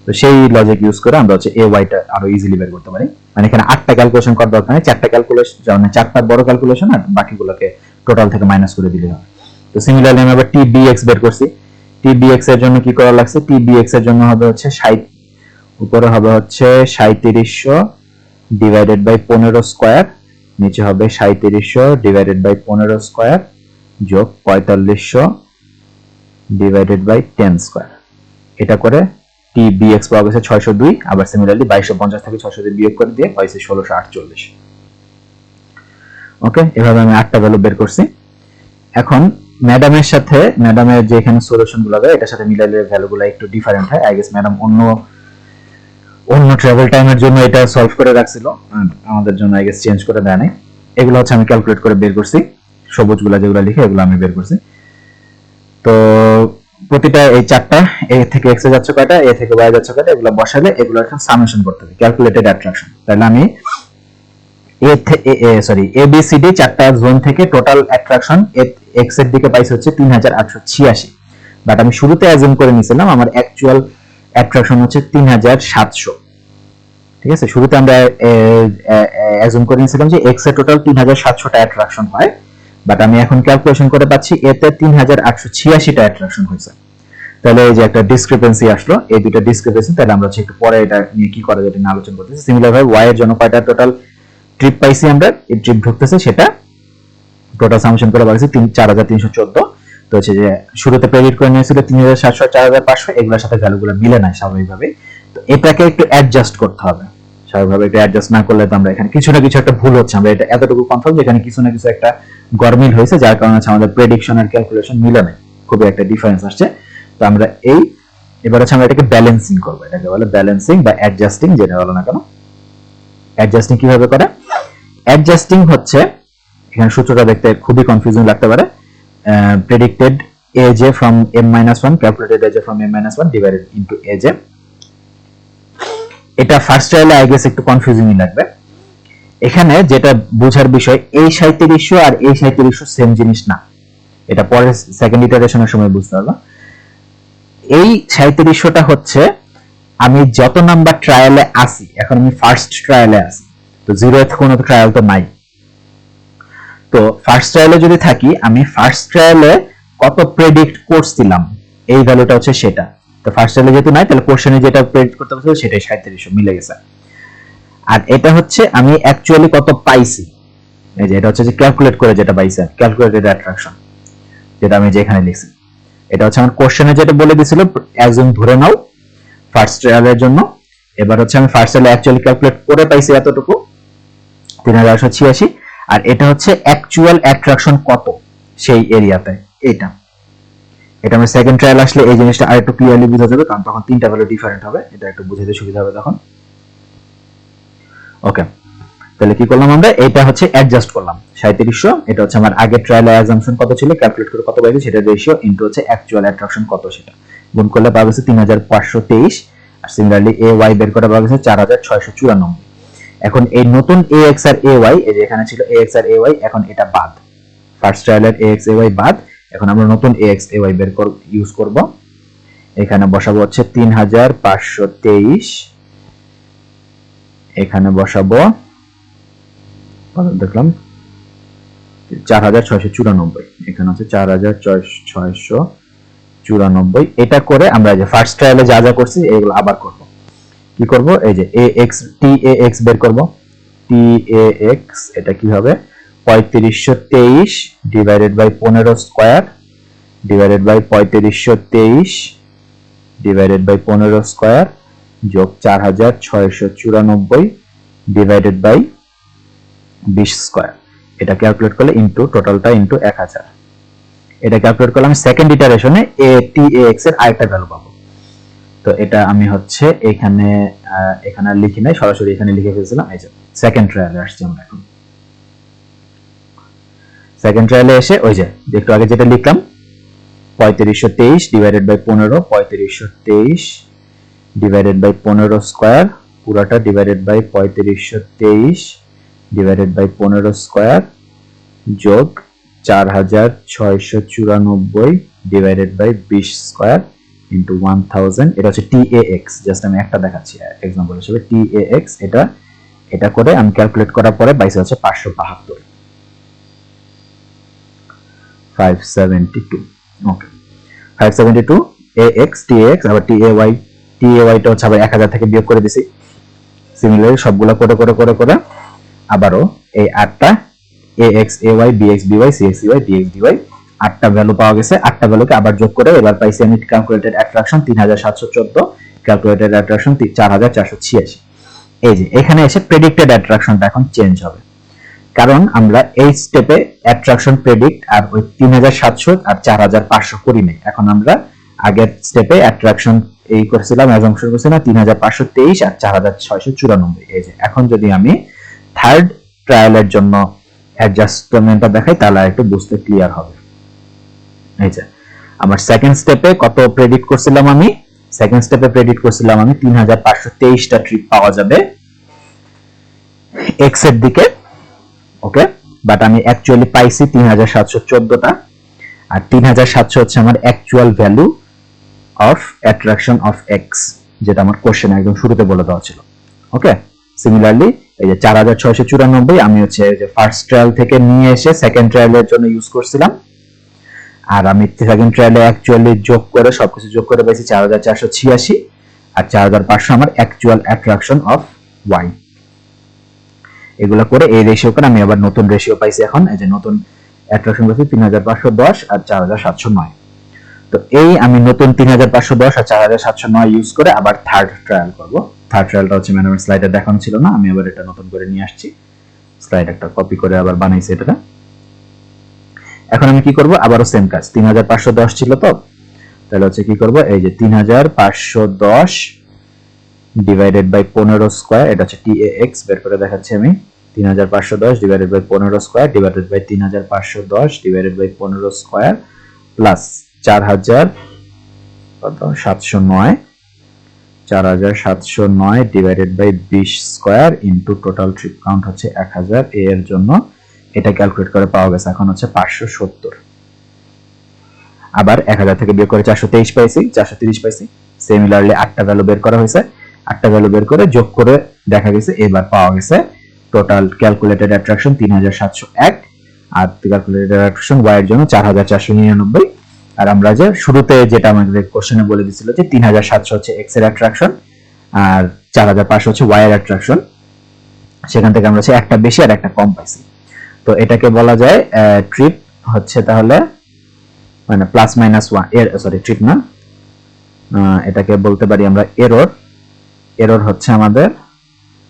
তো সেই লজিক ইউজ করে আমরা হচ্ছে এ ওয়াইটা আরো ইজিলি বের করতে পারি। মানে এখানে 8টা ক্যালকুলেশন করার দরকার নেই, 4টা ক্যালকুলেশন, মানে 4টা বড় ক্যালকুলেশন আর বাকিগুলোকে টোটাল থেকে মাইনাস করে দিলে হবে। তো সিমিলারলি আমি আবার টি বি এক্স বের করছি। টি বি এক্স এর জন্য কি করা লাগছে, টি বি এক্স এর জন্য হবে হচ্ছে 60, উপরে হবে হচ্ছে 3700 ডিভাইডেড বাই 15 স্কয়ার, নিচে হবে 3700 ডিভাইডেড বাই 15 স্কয়ার যোগ 4500 ডিভাইডেড বাই 10 স্কয়ার। এটা করে টি বি এক্স পাওয়া গেছে 602। আবার সিমিলারলি 2250 থেকে 602 বিয়োগ করে দিয়ে পাইছে 1648। ওকে, এভাবে আমি 8টা ভ্যালু বের করছি। এখন ম্যাডামের সাথে, ম্যাডামের যে এখানে সলিউশন গুলো হবে এটার সাথে মিলাইলে ভ্যালুগুলো একটু ডিফারেন্ট হয়। আই গেস ম্যাডাম অন্য ট্রাভেল টাইমের জন্য এটা সলভ করে রাখছিল, আমাদের জন্য আই গেস চেঞ্জ করে দেয় নাই। এগুলো হচ্ছে আমি ক্যালকুলেট করে বের করছি, সবুজগুলো যেগুলো লিখে এগুলো আমি বের করছি। তো প্রতিটা এই চারটা এ থেকে এক্স এ যাচ্ছে কয়টা, এ থেকে ওয়াই যাচ্ছে কয়টা, এগুলো বসালে এগুলো একটা সামেশন করতে হবে, ক্যালকুলেটেড অ্যাট্রাকশন। তাহলে আমি এ বি সি ডি চারটা জোন থেকে টোটাল অ্যাট্রাকশন এক্স এর দিকে পাইছে হচ্ছে 3886, বাট আমি শুরুতে অ্যাজিউম করে নিয়েছিলাম আমার অ্যাকচুয়াল অ্যাট্রাকশন হচ্ছে 3700। ঠিক আছে, শুরুতে আমরা অ্যাজিউম করে নিয়েছিলাম যে এক্স এর টোটাল 3700টা অ্যাট্রাকশন হয়, বাট আমি এখন ক্যালকুলেশন করে পাচ্ছি এতে 3886টা অ্যাট্রাকশন হয়েছে। তাহলে এই যে একটা ডিসক্রিপেন্সি আসলো, এই দুটো ডিসক্রিপেন্সি, তাহলে আমরা একটু পরে এটা নিয়ে কি করা যায় এটা নিয়ে আলোচনা করতেছি। সিমিলার ভাবে ওয়াই এর জন্য কয়টা টোটাল ট্রিপ পাইছি আমরা, এই ট্রিপ ঢুকতেছে সেটা টোটাল সামেশন করে পাইছি 4314। তো হচ্ছে যে শুরুতে প্রেডিক্ট করে নিয়েছিল 3700 4500, এগুলোর সাথে ভ্যালুগুলো মিলে না স্বাভাবিকভাবে। তো এটাকে একটু অ্যাডজাস্ট করতে হবে, স্বাভাবিকভাবে এটা অ্যাডজাস্ট না করলে তো আমরা এখানে কিছু না কিছু একটা ভুল হচ্ছে। আমরা এটা এতটুকু কনফার্ম যে এখানে কিছু না কিছু একটা গরমিল হয়েছে, যার কারণে আমাদের প্রেডিকশন আর ক্যালকুলেশন মিলে নাই, খুবই একটা ডিফারেন্স আসছে। তো আমরা এবার হচ্ছে আমরা এটাকে ব্যালেন্সিং করবো, এটাকে বলে ব্যালেন্সিং বা অ্যাডজাস্টিং, যেটা বলো না কেন। অ্যাডজাস্টিং কিভাবে করে, অ্যাডজাস্টিং হচ্ছে, এখানে সূত্রটা দেখতে খুবই কনফিউজিং লাগতে পারে, predicted aj from m-1 calculated aj from m-1 divided into aj। এটা ফার্স্ট ট্রায়ালে আই গেস একটু কনফিউজিংই লাগবে। এখানে যেটা বোঝার বিষয়, এই 3700 আর এই 3700 সেম জিনিস না, এটা পরে সেকেন্ড ইটারেশনের সময় বুঝতে পারবা। এই 3700টা হচ্ছে আমি যত নাম্বার ট্রায়ালে আসি, এখন আমি ফার্স্ট ট্রায়ালে আসি, তো 0th কোনো ট্রায়াল তো নাই। তো ফার্স্ট ট্রায়ালে যদি থাকি, আমি ফার্স্ট ট্রায়ালে কত প্রেডিক্ট করছিলাম এই ভ্যালুটা হচ্ছে সেটা। তো ফার্স্ট ট্রায়ালে যেহেতু নাই, তাহলে কোশ্চেনে যেটা প্রেডিক্ট করতে পারছিল সেটাই 3700 মিলে গেছে। আর এটা হচ্ছে আমি অ্যাকচুয়ালি কত পাইছি, এই যে এটা হচ্ছে যে ক্যালকুলেট করে যেটা পাইছে, ক্যালকুলেটেড অ্যাট্রাকশন, যেটা আমি যেখানে লিখছি। এটা হচ্ছে আমার কোশ্চেনে যেটা বলে দিছিল একজন ধরে নাও ফার্স্ট ট্রায়ালের জন্য। এবার হচ্ছে আমি ফার্স্ট ট্রায়ালে অ্যাকচুয়ালি ক্যালকুলেট করে পাইছি এতটুকু 3886, আর এটা হচ্ছে অ্যাকচুয়াল অ্যাট্রাকশন কত সেই এরিয়াতে। এটা আমরা সেকেন্ড ট্রায়াল আসলে এই জিনিসটা আরেকটু ক্লিয়ারলি বোঝা যাবে, কারণ তখন তিনটা ভ্যালু ডিফারেন্ট হবে, এটা একটু বুঝাতে সুবিধা হবে তখন। ওকে, তাহলে কি করলাম আমরা, এটা হচ্ছে অ্যাডজাস্ট করলাম 3700, এটা হচ্ছে আমার আগের ট্রায়ালের অ্যাজাম্পশন কত ছিল ক্যালকুলেট করে কত পাইছি সেটা রেশিও ইনটু হচ্ছে অ্যাকচুয়াল অ্যাট্রাকশন কত সেটা গুণ করলে পাওয়া গেছে 3523। আর সিমিলারলি এ ওয়াই বের করে পাওয়া গেছে 4694। এখন এই নতুন এ এক্স আর এ ওয়াই, এই যে এখানে ছিল এ এক্স আর এ ওয়াই, এখন এটা বাদ, first ট্রায়ালের A X A Y বাদ, এখন আমরা নতুন এ এক্স এ ওয়াই বের ইউজ করব। এখানে বসাবো হচ্ছে 3523, এখানে বসাবো দেখলাম 4694, এখানে হচ্ছে 4694। এটা করে আমরা যে ফার্স্ট ট্রায়ালে যা যা করছি এগুলো আবার করব। কি করব, এই যে এ এক্স টি এ এক্স বের করব। টি এ এক্স এটা কি হবে, 3523 divided by 15 square divided by 3523 divided by 15 square যোগ 4694 ডিভাইডেড বাই 20 স্কয়ার। এটা ক্যালকুলেট করলে ইনটু টোটালটা ইনটু 1000। এটা ক্যালকুলেট করলে আমি সেকেন্ড ইটারেশনে এ টি এ এক্স এর আরেকটা ভ্যালু পাবো। তো এটা আমি হচ্ছে এখানে এখানে লিখি নাই, সরাসরি এখানে লিখে ফেলছিলাম। এই যে সেকেন্ড ট্রায়ালে আসছি আমরা এখন। সেকেন্ড ট্রায়ালে এসে ওই যে একটু আগে যেটা লিখলাম 3523 ডিভাইডেড বাই 15, 3523 ডিভাইডেড বাই 15 স্কয়ার পুরোটা divided by 3523 divided by 15 square যোগ 4694 ডিভাইডেড বাই 20 স্কয়ার ইনটু 1000। এটা হচ্ছে TAX, জাস্ট আমি একটা দেখাচ্ছি एग्जांपल হিসেবে TAX। এটা করে আমি ক্যালকুলেট করার পরে বাইসে হচ্ছে 572 572। ওকে, 572 AX TAX আবার TAY টা হচ্ছে আবার 1000 থেকে বিয়োগ করে দিছি। সিমিলারলি সবগুলা করে করে করে করে আবারও এই 8টা AX AY BX BY CX CY DX DY 8টা ভ্যালু পাওয়া গেছে। 8টা ভ্যালুকে আবার যোগ করে এবার পাইছি আমি ক্যালকুলেটেড অ্যাট্রাকশন 3714, ক্যালকুলেটেড অ্যাট্রাকশন 4486। এই যে এখানে এসে প্রেডিক্টেড অ্যাট্রাকশনটা এখন চেঞ্জ হবে, কারণ আমরা এই স্টেপে অ্যাট্রাকশন প্রেডিক্ট আর ওই 3700 আর 4500 করি নাই। এখন আমরা আগের স্টেপে অ্যাট্রাকশন এই করেছিলাম, অ্যাজাম্পশন করেছিলাম 3523 আর 4694। এই যে এখন যদি আমি থার্ড ট্রায়ালের জন্য অ্যাডজাস্টমেন্টটা দেখাই তাহলে একটু বুঝতে ক্লিয়ার হবে। এই যে আমার সেকেন্ড স্টেপে কত প্রেডিক্ট করছিলাম, আমি সেকেন্ড স্টেপে প্রেডিক্ট করছিলাম আমি 3523টা ট্রিপ পাওয়া যাবে এক্স এর দিকে। ওকে, বাট আমি অ্যাকচুয়ালি পাইছি 3714টা, আর 3700 হচ্ছে আমার actual value of attraction of x, যেটা আমার কোশ্চেনে একদম শুরুতে বলে দেওয়া ছিল। ওকে, সিমিলারলি এই যে 4694 আমি হচ্ছে যে ফার্স্ট ট্রায়াল থেকে নিয়ে এসে সেকেন্ড ট্রায়ালের জন্য ইউজ করছিলাম, আর আমি সেকেন্ড ট্রায়ালে অ্যাকচুয়ালি যোগ করে সবকিছু যোগ করে পাইছি 4486, আর 4500 আমার অ্যাকচুয়াল অ্যাট্রাকশন অফ ওয়াই। এগুলো করে এই রেশিও করে আমি আবার নতুন রেশিও পাইছি এখন। এই যে নতুন অ্যাট্রাকশন পাইছি 3510 আর 4709। তো এই আমি নতুন 3510 আর 4709 ইউজ করে আবার থার্ড ট্রায়াল করব। থার্ড ট্রায়ালটা হচ্ছে ম্যানুয়াল স্লাইডে দেখানো ছিল না, আমি আবার এটা নতুন করে নিয়ে আসছি, স্লাইড একটা কপি করে আবার বানাইছি এটা। এখন আমি কি করব, আবারও সেম কাজ, 3510 ছিল তো, তাহলে হচ্ছে কি করব, এই যে 3510 ডিভাইডেড বাই 15 স্কয়ার, এটা হচ্ছে TAX বের করে দেখাচ্ছি আমি। 3510 divided by 15 square divided by 3510 divided by 15 square plus 4709 divided by 20 square into total trip count হচ্ছে 1000 এর জন্য। এটা ক্যালকুলেট করে পাওয়া গেছে এখন হচ্ছে 570। আবার 1000 থেকে বিয়োগ করে 423 পাইছি, 430 পাইছি। সিমিলারলি 8টা ভ্যালু বের করা হয়েছে, 8টা ভ্যালু বের করে যোগ করে দেখা গেছে এবার পাওয়া গেছে টোটাল ক্যালকুলেটেড অ্যাট্রাকশন 3701, আর ক্যালকুলেটেড অ্যাট্রাকশন ওয়াই এর জন্য 4499। আর আমরা যে শুরুতে যেটা আমাদের কোশ্চেনে বলে দিছিল যে 3700 হচ্ছে এক্স এর অ্যাট্রাকশন আর 4500 হচ্ছে ওয়াই এর অ্যাট্রাকশন, সেখান থেকে আমরা হচ্ছে একটা বেশি আর একটা কম পাইছি। তো এটাকে বলা যায় ট্রিপ হচ্ছে তাহলে মানে প্লাস মাইনাস 1 এর, সরি ট্রিপ না, এটাকে বলতে পারি আমরা এরর হচ্ছে আমাদের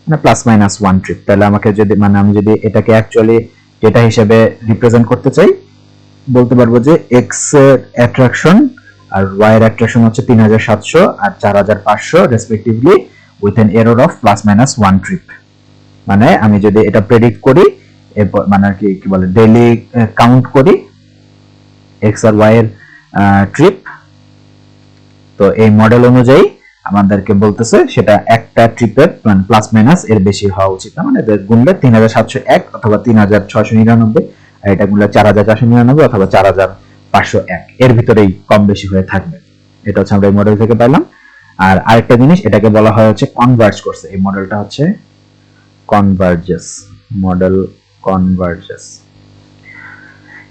মানে প্লাস মাইনাস 1 ট্রিপ। তাহলে আমাকে যদি মানে আমি যদি এটাকে অ্যাকচুয়ালি ডেটা হিসেবে রিপ্রেজেন্ট করতে চাই, বলতে পারবো যে এক্স এর অ্যাট্রাকশন আর ওয়াই এর অ্যাট্রাকশন হচ্ছে 3700 আর 4500 respectively with an error of plus minus 1 trip. মানে আমি যদি এটা প্রেডিক্ট করি, এরপর মানে আর কি বলে ডেইলি কাউন্ট করি এক্স আর ওয়াই এর ট্রিপ, তো এই মডেল অনুযায়ী আমাদেরকে বলতেছে সেটা একটা ট্রিপের মানে প্লাস মাইনাস এর বেশি হওয়া উচিত না, মানে গুনলে 3701 অথবা 3699, আর এটা গুনলে 4499 অথবা 4501 এর ভিতরেই কম বেশি হয়ে থাকবে। এটা হচ্ছে আমরা এই মডেল থেকে পাইলাম। আর আরেকটা জিনিস, এটাকে বলা হয় হচ্ছে কনভার্জ করছে, এই মডেলটা হচ্ছে কনভার্জেস মডেল, কনভার্জেস।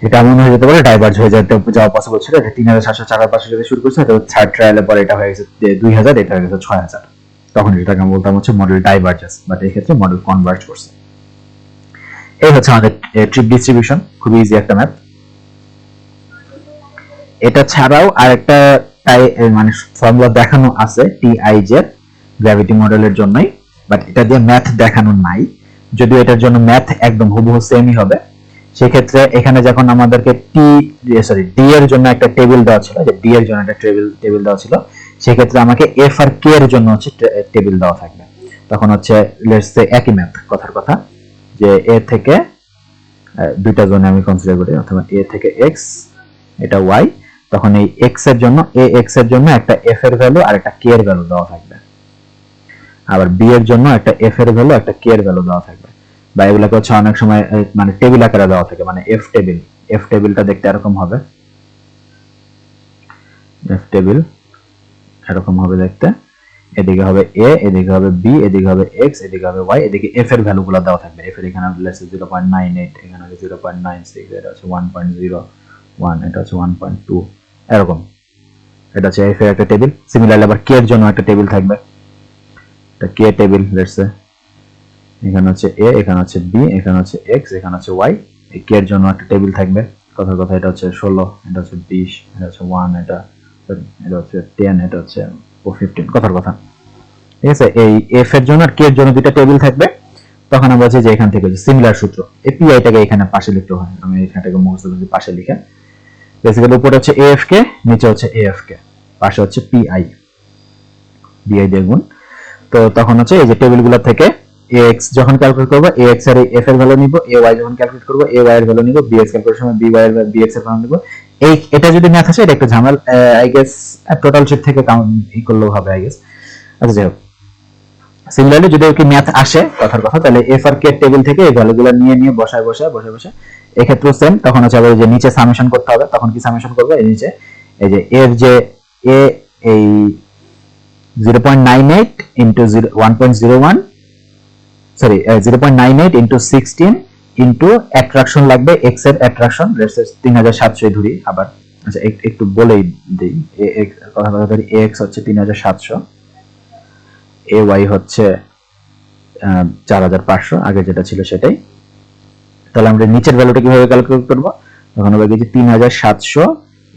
এটা এমন হয়ে যেতে পারে ডাইভার্জ হয়ে যেতে যাওয়া পসিবল ছিল। এটা 3700 যদি শুরু করছে, এটা থার্ড ট্রায়ালের পরে এটা হয়ে গেছে 2000, এটা হয়ে গেছে 6000, তখন এটাকে আমরা বলতাম হচ্ছে মডেল ডাইভার্জেস, বাট এই ক্ষেত্রে মডেল কনভার্জ করছে। এই হচ্ছে আমাদের ট্রিপ ডিস্ট্রিবিউশন, খুবই ইজি একটা ম্যাথ। এটা ছাড়াও আরেকটা মানে ফর্মুলা দেখানো আছে TIJ গ্র্যাভিটি মডেলের জন্যই, বাট এটা দিয়ে ম্যাথ দেখানো নাই, যদিও এটার জন্য ম্যাথ একদম হুবহু সেমই হবে। সেক্ষেত্রে এখানে যখন আমাদেরকে ডি এর জন্য একটা টেবিল দেওয়া ছিল, যে ডি এর জন্য একটা টেবিল দেওয়া ছিল, সেক্ষেত্রে আমাকে এফ আর কে এর জন্য হচ্ছে টেবিল দেওয়া থাকবে। তখন হচ্ছে লেটস সে একই ম্যাথ, কথার কথা, যে এ থেকে দুইটা জোনে আমি কনসিডার করি, অথবা এ থেকে এক্স, এটা ওয়াই, তখন এই এক্স এর জন্য এক্স এর জন্য একটা এফ এর ভ্যালু আর একটা কে এর ভ্যালু দেওয়া থাকবে, আবার বি এর জন্য একটা এফ এর ভ্যালু একটা কে এর ভ্যালু দেওয়া থাকবে। বা এগুলোকে হচ্ছে অনেক সময় মানে টেবিল আকারে দেওয়া থাকে, মানে এফ টেবিলটা দেখতে এরকম হবে, এফ টেবিল এরকম হবে দেখতে, এদিকে হবে এ, এদিকে হবে বি, এদিকে হবে এক্স, এদিকে হবে ওয়াই, এদিকে এফ এর ভ্যালুগুলো দেওয়া থাকবে। এফ এর এখানে লেটস সে 0.98, এখানে হবে 0.96, এটা হচ্ছে 1.01, এটা হচ্ছে 1.2, এরকম। এটা হচ্ছে এফ এর একটা টেবিল। সিমিলারলি আবার কে এর জন্য একটা টেবিল থাকবে, এটা কে টেবিল, লেটস সে এখানে হচ্ছে এ, এখানে হচ্ছে বি, এখানে হচ্ছে এক্স, এখানে হচ্ছে ওয়াই, এই কে এর জন্য একটা টেবিল থাকবে, কথার কথা। এটা হচ্ছে 16, এটা হচ্ছে 20, এটা হচ্ছে 1, এটা হচ্ছে 10, এটা হচ্ছে 15, কথার কথা। ঠিক আছে, এই এফ এর জন্য আর কে এর জন্য দুইটা টেবিল থাকবে। তখন আমরা বলছি যে এখান থেকে সিমিলার সূত্র, এই পিআইটাকে এখানে পাশে লিখতে হয়, আমি এখানটাকে মুখস্থ করছি পাশে লিখে। বেসিক্যালি উপরে হচ্ছে এএফ কে, নিচে হচ্ছে এএফ কে, পাশে হচ্ছে পিআই, বিআই দিয়ে গুণ। তো তখন হচ্ছে এই যে টেবিলগুলো থেকে এক্স যখন ক্যালকুলেট করবো, এক্স এর এফ এর ভ্যালু নিব, এ ওয়াই যখন ক্যালকুলেট করবো, এ ওয়াই এর ভ্যালু নিব, বি এক্স ক্যালকুলেট সময় বি ওয়াই এর বিএক্স এর ভ্যালু নিব। এই এটা যদি ম্যাথ আসে, এটা একটু ঝামেলা, আই গেস টোটাল শিট থেকে কাউন্ট করলেও হবে আই গেস। আচ্ছা যাই হোক, সিমিলারলি যদি কি ম্যাথ আসে, কথার কথা, তাহলে এফ আর কে টেবিল থেকে এই ভ্যালুগুলো নিয়ে বসায় এক্ষেত্রেও সেম। তখন হচ্ছে আবার যে নিচে সামেশন করতে হবে, তখন কি সামেশন করবে, এই নিচে এই যে এর যে এ এই 0.98 into 1.01, sorry 0.98 into 16 into attraction লাগবে, এক্স এর অ্যাট্রাকশন 3700 ধরি আবার। আচ্ছা একটু বলেই দেই, কথা ধরি এক্স হচ্ছে 3700, এ ওয়াই হচ্ছে 4500, আগে যেটা ছিল সেটাই। তাহলে আমরা নিচের ভ্যালুটা কিভাবে ক্যালকুলেট করব, তখন হবে কি 3700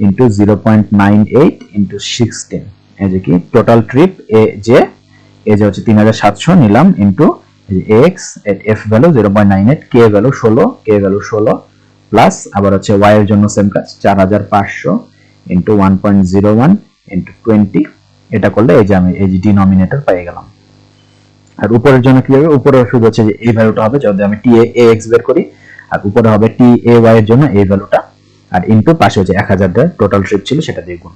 ইনটু 0.98 ইনটু 16, এই যে কি টোটাল ট্রিপ এ যে হচ্ছে 3700 নিলাম ইনটু এক্স এফ ভ্যালু 0.98, কে ভ্যালু 16 প্লাস আবার হচ্ছে ওয়াই এর জন্য সেম কাজ 4500 ইনটু 1.01 ইনটু 20, এটা করলে এই যে আমি এই যে ডিনোমিনেটর পেয়ে গেলাম। আর উপরের জন্য কি হবে, উপরে শুধু হচ্ছে যে এই ভ্যালুটা হবে, যদি আমি টি এ এক্স বের করি, আর উপরে হবে টি এ ওয়াই এর জন্য এই ভ্যালুটা, আর ইনটু পাশে হচ্ছে 1000 এর টোটাল ট্রিপ ছিল সেটা দিয়ে গুণ।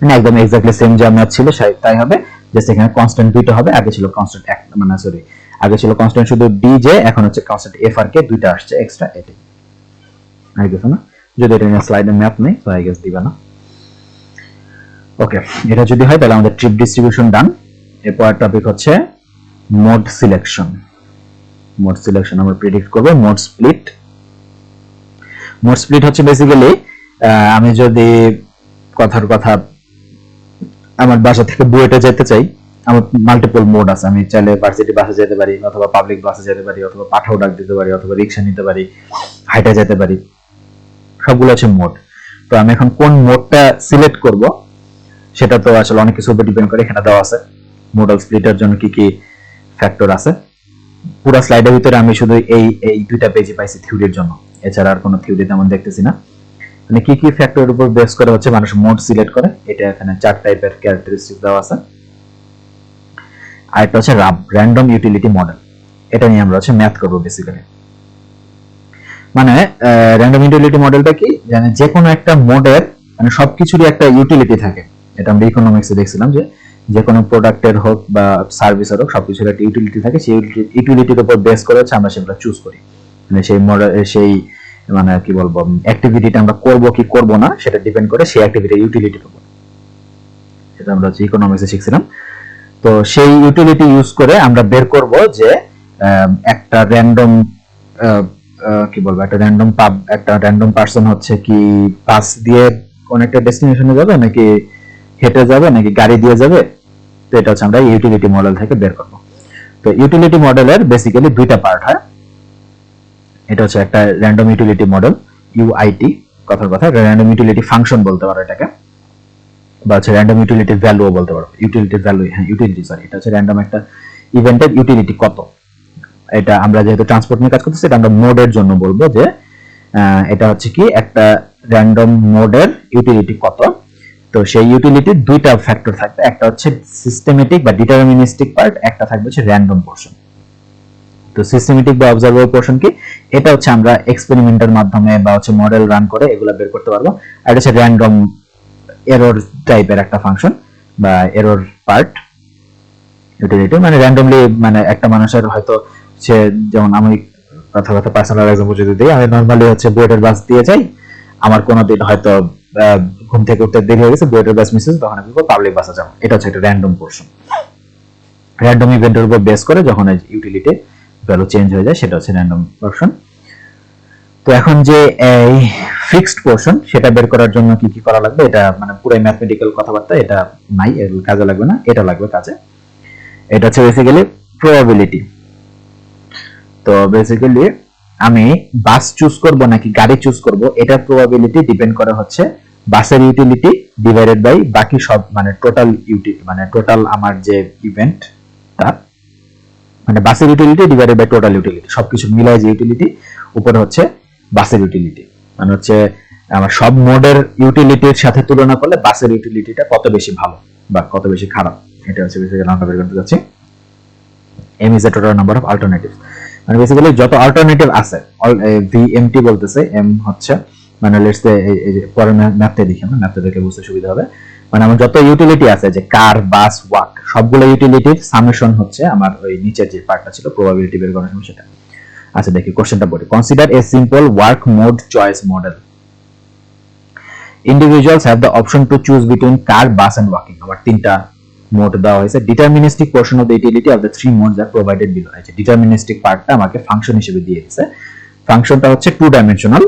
মানে একদম এক্স্যাক্টলি সেম যা ম্যাথ ছিল তাই হবে, জাস্ট এখানে কনস্ট্যান্ট দুইটা হবে, আগে ছিল কনস্ট্যান্ট এক, মানে সরি আগে ছিল কনস্ট্যান্ট শুধু ডি জে, এখন হচ্ছে কনস্ট্যান্ট এফ আর কে দুইটা আসছে এক্সট্রা, এটাই আই গেস না, যদি এটা নিয়ে স্লাইডে ম্যাথ নেই তো আই গেস দিবে না। ওকে, এটা যদি হয় তাহলে আমাদের ট্রিপ ডিস্ট্রিবিউশন ডান। এরপর টপিক হচ্ছে মোড সিলেকশন। মোড সিলেকশন আমরা প্রেডিক্ট করব মোড স্প্লিট। মোড স্প্লিট হচ্ছে বেসিক্যালি আমি যদি কথার কথা আমার বাসা থেকে বুয়েটে যেতে চাই, আমার মাল্টিপল মোড আছে, আমি চাইলে ভার্সিটি বাসে যেতে পারি, অথবা পাবলিক বাসে যেতে পারি, অথবা পাঠাও ডাক দিতে পারি, অথবা রিক্সা নিতে পারি, হাইটে যেতে পারি, সবগুলো আছে মোড। তো আমি এখন কোন মোডটা সিলেক্ট করব সেটা তো আসলে অনেক কিছুর উপর ডিপেন্ড করে, এখানে দেওয়া আছে মোডাল স্প্লিটের জন্য কি কি ফ্যাক্টর আছে। পুরো স্লাইডের ভিতরে আমি শুধু এই দুইটা পেজে পাইছি থিওরির জন্য, এছাড়া আর কোনো থিওরি তেমন দেখতেছি না। মানে কি কি ফ্যাক্টরের উপর বেস করে হচ্ছে মানুষ মোড সিলেক্ট করে, এটা এখানে 4 টাইপের ক্যারেক্টারিস্টিক দেওয়া আছে। আর একটা হচ্ছে র্যান্ডম ইউটিলিটি মডেল। এটা নিয়ে আমরা হচ্ছে ম্যাথ করবো বেসিক্যালি। মানে র্যান্ডম ইউটিলিটি মডেলটা কি, মানে যে কোনো একটা মোডের মানে সবকিছুরই একটা ইউটিলিটি থাকে। এটা আমরা ইকোনমিক্সে দেখছিলাম যে কোনো প্রোডাক্টের হোক বা সার্ভিসের হোক সবকিছুর একটা ইউটিলিটি থাকে, সেই ইউটিলিটির উপর বেস করে হচ্ছে আমরা সেগুলো চুজ করি। মানে সেই মডেল সেই মানে কি বলবো অ্যাক্টিভিটিটা আমরা করব কি করব না সেটা ডিপেন্ড করে সেই অ্যাক্টিভিটির ইউটিলিটির উপর। সেটা আমরা হচ্ছে ইকোনমিক্সে শিখছিলাম। তো সেই ইউটিলিটি ইউজ করে আমরা বের করব যে একটা র্যান্ডম কি বলবো একটা র্যান্ডম পার্সন হচ্ছে কি বাস দিয়ে কোন একটা ডেস্টিনেশনে যাবে নাকি হেঁটে যাবে নাকি গাড়ি দিয়ে যাবে। তো এটা হচ্ছে আমরা ইউটিলিটি মডেল থেকে বের করব। তো ইউটিলিটি মডেলের বেসিক্যালি দুইটা পার্ট হয়। এটা হচ্ছে একটা র্যান্ডম ইউটিলিটি মডেল, ইউআইটি কথার কথা, র্যান্ডম ইউটিলিটি ফাংশন বলতে পারো এটাকে, বা হচ্ছে র্যান্ডম ইউটিলিটি ভ্যালুও বলতে পারো। ইউটিলিটি ভ্যালু, হ্যাঁ ইউটিলিটি, সরি, এটা হচ্ছে র্যান্ডম একটা ইভেন্টের ইউটিলিটি কত। এটা আমরা যেহেতু ট্রান্সপোর্ট নিয়ে কাজ করতেছি, এটা আমরা মোডের জন্য বলবো যে এটা হচ্ছে কি একটা র্যান্ডম মোডের ইউটিলিটি কত। তো সেই ইউটিলিটির দুইটা ফ্যাক্টর থাকবে, একটা হচ্ছে সিস্টেমেটিক বা ডিটারমিনিস্টিক পার্ট, একটা থাকবে হচ্ছে র্যান্ডম পোরশন। তো সিস্টেমেটিক বা অবজারভেবল পোরশন কি, এটা হচ্ছে আমরা এক্সপেরিমেন্টের মাধ্যমে বা হচ্ছে মডেল রান করে এগুলা বের করতে পারবো। আর এটা হচ্ছে র্যান্ডম এরর টাইপের একটা ফাংশন বা এরর পার্ট ইউটিলিটি। মানে র্যান্ডমলি মানে একটা মানুষের হয়তো সে, যেমন আমি কথা পার্সোনাল এক্সাম্পল যদি দিই, আমি নরমালি হচ্ছে বুয়েটের বাস দিয়ে যাই, আমার কোনোদিন হয়তো ঘুম থেকে উঠতে দেরি হয়ে গেছে, বুয়েটের বাস মিস হয়েছে, তখন আমি পাবলিক বাসে যাবো। এটা হচ্ছে একটা র্যান্ডম পোরশন। র্যান্ডম ইভেন্টের উপর বেস করে যখন ইউটিলিটি ভ্যালু চেঞ্জ হয়ে যায় সেটা হচ্ছে র্যান্ডম পোরশন। তো এখন যে এই ফিক্সড পোরশন সেটা বের করার জন্য কি কি করা লাগবে, এটা মানে পুরো ম্যাথমেটিক্যাল কথাবার্তা, এটা নাই, এর কাজে লাগবে না, এটা লাগবে কাজে। এটা হচ্ছে বেসিক্যালি প্রবাবিলিটি। তো বেসিক্যালি আমি বাস চুজ করব নাকি গাড়ি চুজ করব, এটার প্রবাবিলিটি ডিপেন্ড করে হচ্ছে বাসের ইউটিলিটি ডিভাইডেড বাই বাকি সব, মানে টোটাল ইউটিলিটি, মানে টোটাল আমার যে ইভেন্ট তা, মানে বাসের utility divided by total utility, সবকিছু মিলায় যে ইউটিলিটি উপরে হচ্ছে বাসের ইউটিলিটি, মানে হচ্ছে আমার সব মোডের ইউটিলিটির সাথে তুলনা করলে বাসের ইউটিলিটিটা কত বেশি ভালো বা কত বেশি খারাপ, এটা হচ্ছে বেসিক্যালি আমরা বের করতে যাচ্ছি। m is the total number of alternatives, মানে বেসিক্যালি যত অল্টারনেটিভ আছে, ভিএমটি বলতেছে, m হচ্ছে মানে লেটস সে এই যে পরে ম্যাপটা দেখি, আমরা ম্যাপটা দেখে বুঝতে সুবিধা হবে। মানে আমার যত ইউটিলিটি আছে যে কার, বাস, ওয়াক, সবগুলো ইউটিলিটির সামেশন হচ্ছে আমার ওই নিচের যে পার্টটা ছিল প্রবাবিলিটি বের করার সময় সেটা। আচ্ছা দেখি কোশ্চেনটা পড়ি। Consider a simple work mode choice model. Individuals have the option to choose between car, bus and walking. আমার তিনটা মোড দেওয়া হয়েছে। Deterministic portion of the utility of the three modes are provided below. আছে deterministic পার্টটা আমাকে function হিসেবে দিয়ে দিয়েছে। ফাংশনটা হচ্ছে টু ডাইমেনশনাল,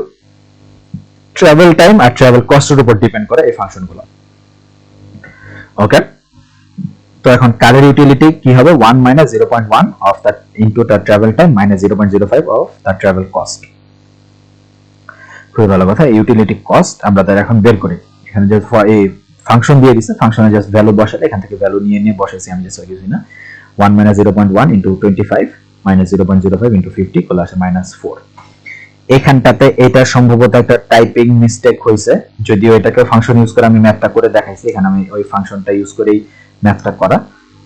ট্রাভেল টাইম আর ট্রাভেল কস্টের উপর ডিপেন্ড করে এই ফাংশনগুলো। ওকে, তো এখন কারের ইউটিলিটি কি হবে, 1 - 0.1 of the into the travel time minus 0.05 of the travel cost. খুবই ভালো কথা। ইউটিলিটি কস্ট আমরা তার এখন বের করি। এখানে যে এই ফাংশন দিয়ে দিছে, ফাংশনে জাস্ট ভ্যালু বসালে এখান থেকে ভ্যালু নিয়ে বসাইছি আমি, জাস্ট কিছুই না। 1 - 0.1 ইনটু 25 মাইনাস 0.05 ইনটু 50 করলে আসে -4। এখানটাতে এটা সম্ভবত একটা টাইপিং মিস্টেক হয়েছে, যদিও এটাকে ফাংশন ইউজ করে আমি ম্যাথটা করে দেখাইছি। এখানে আমি ওই ফাংশনটা ইউজ করেই ম্যাথটা করা,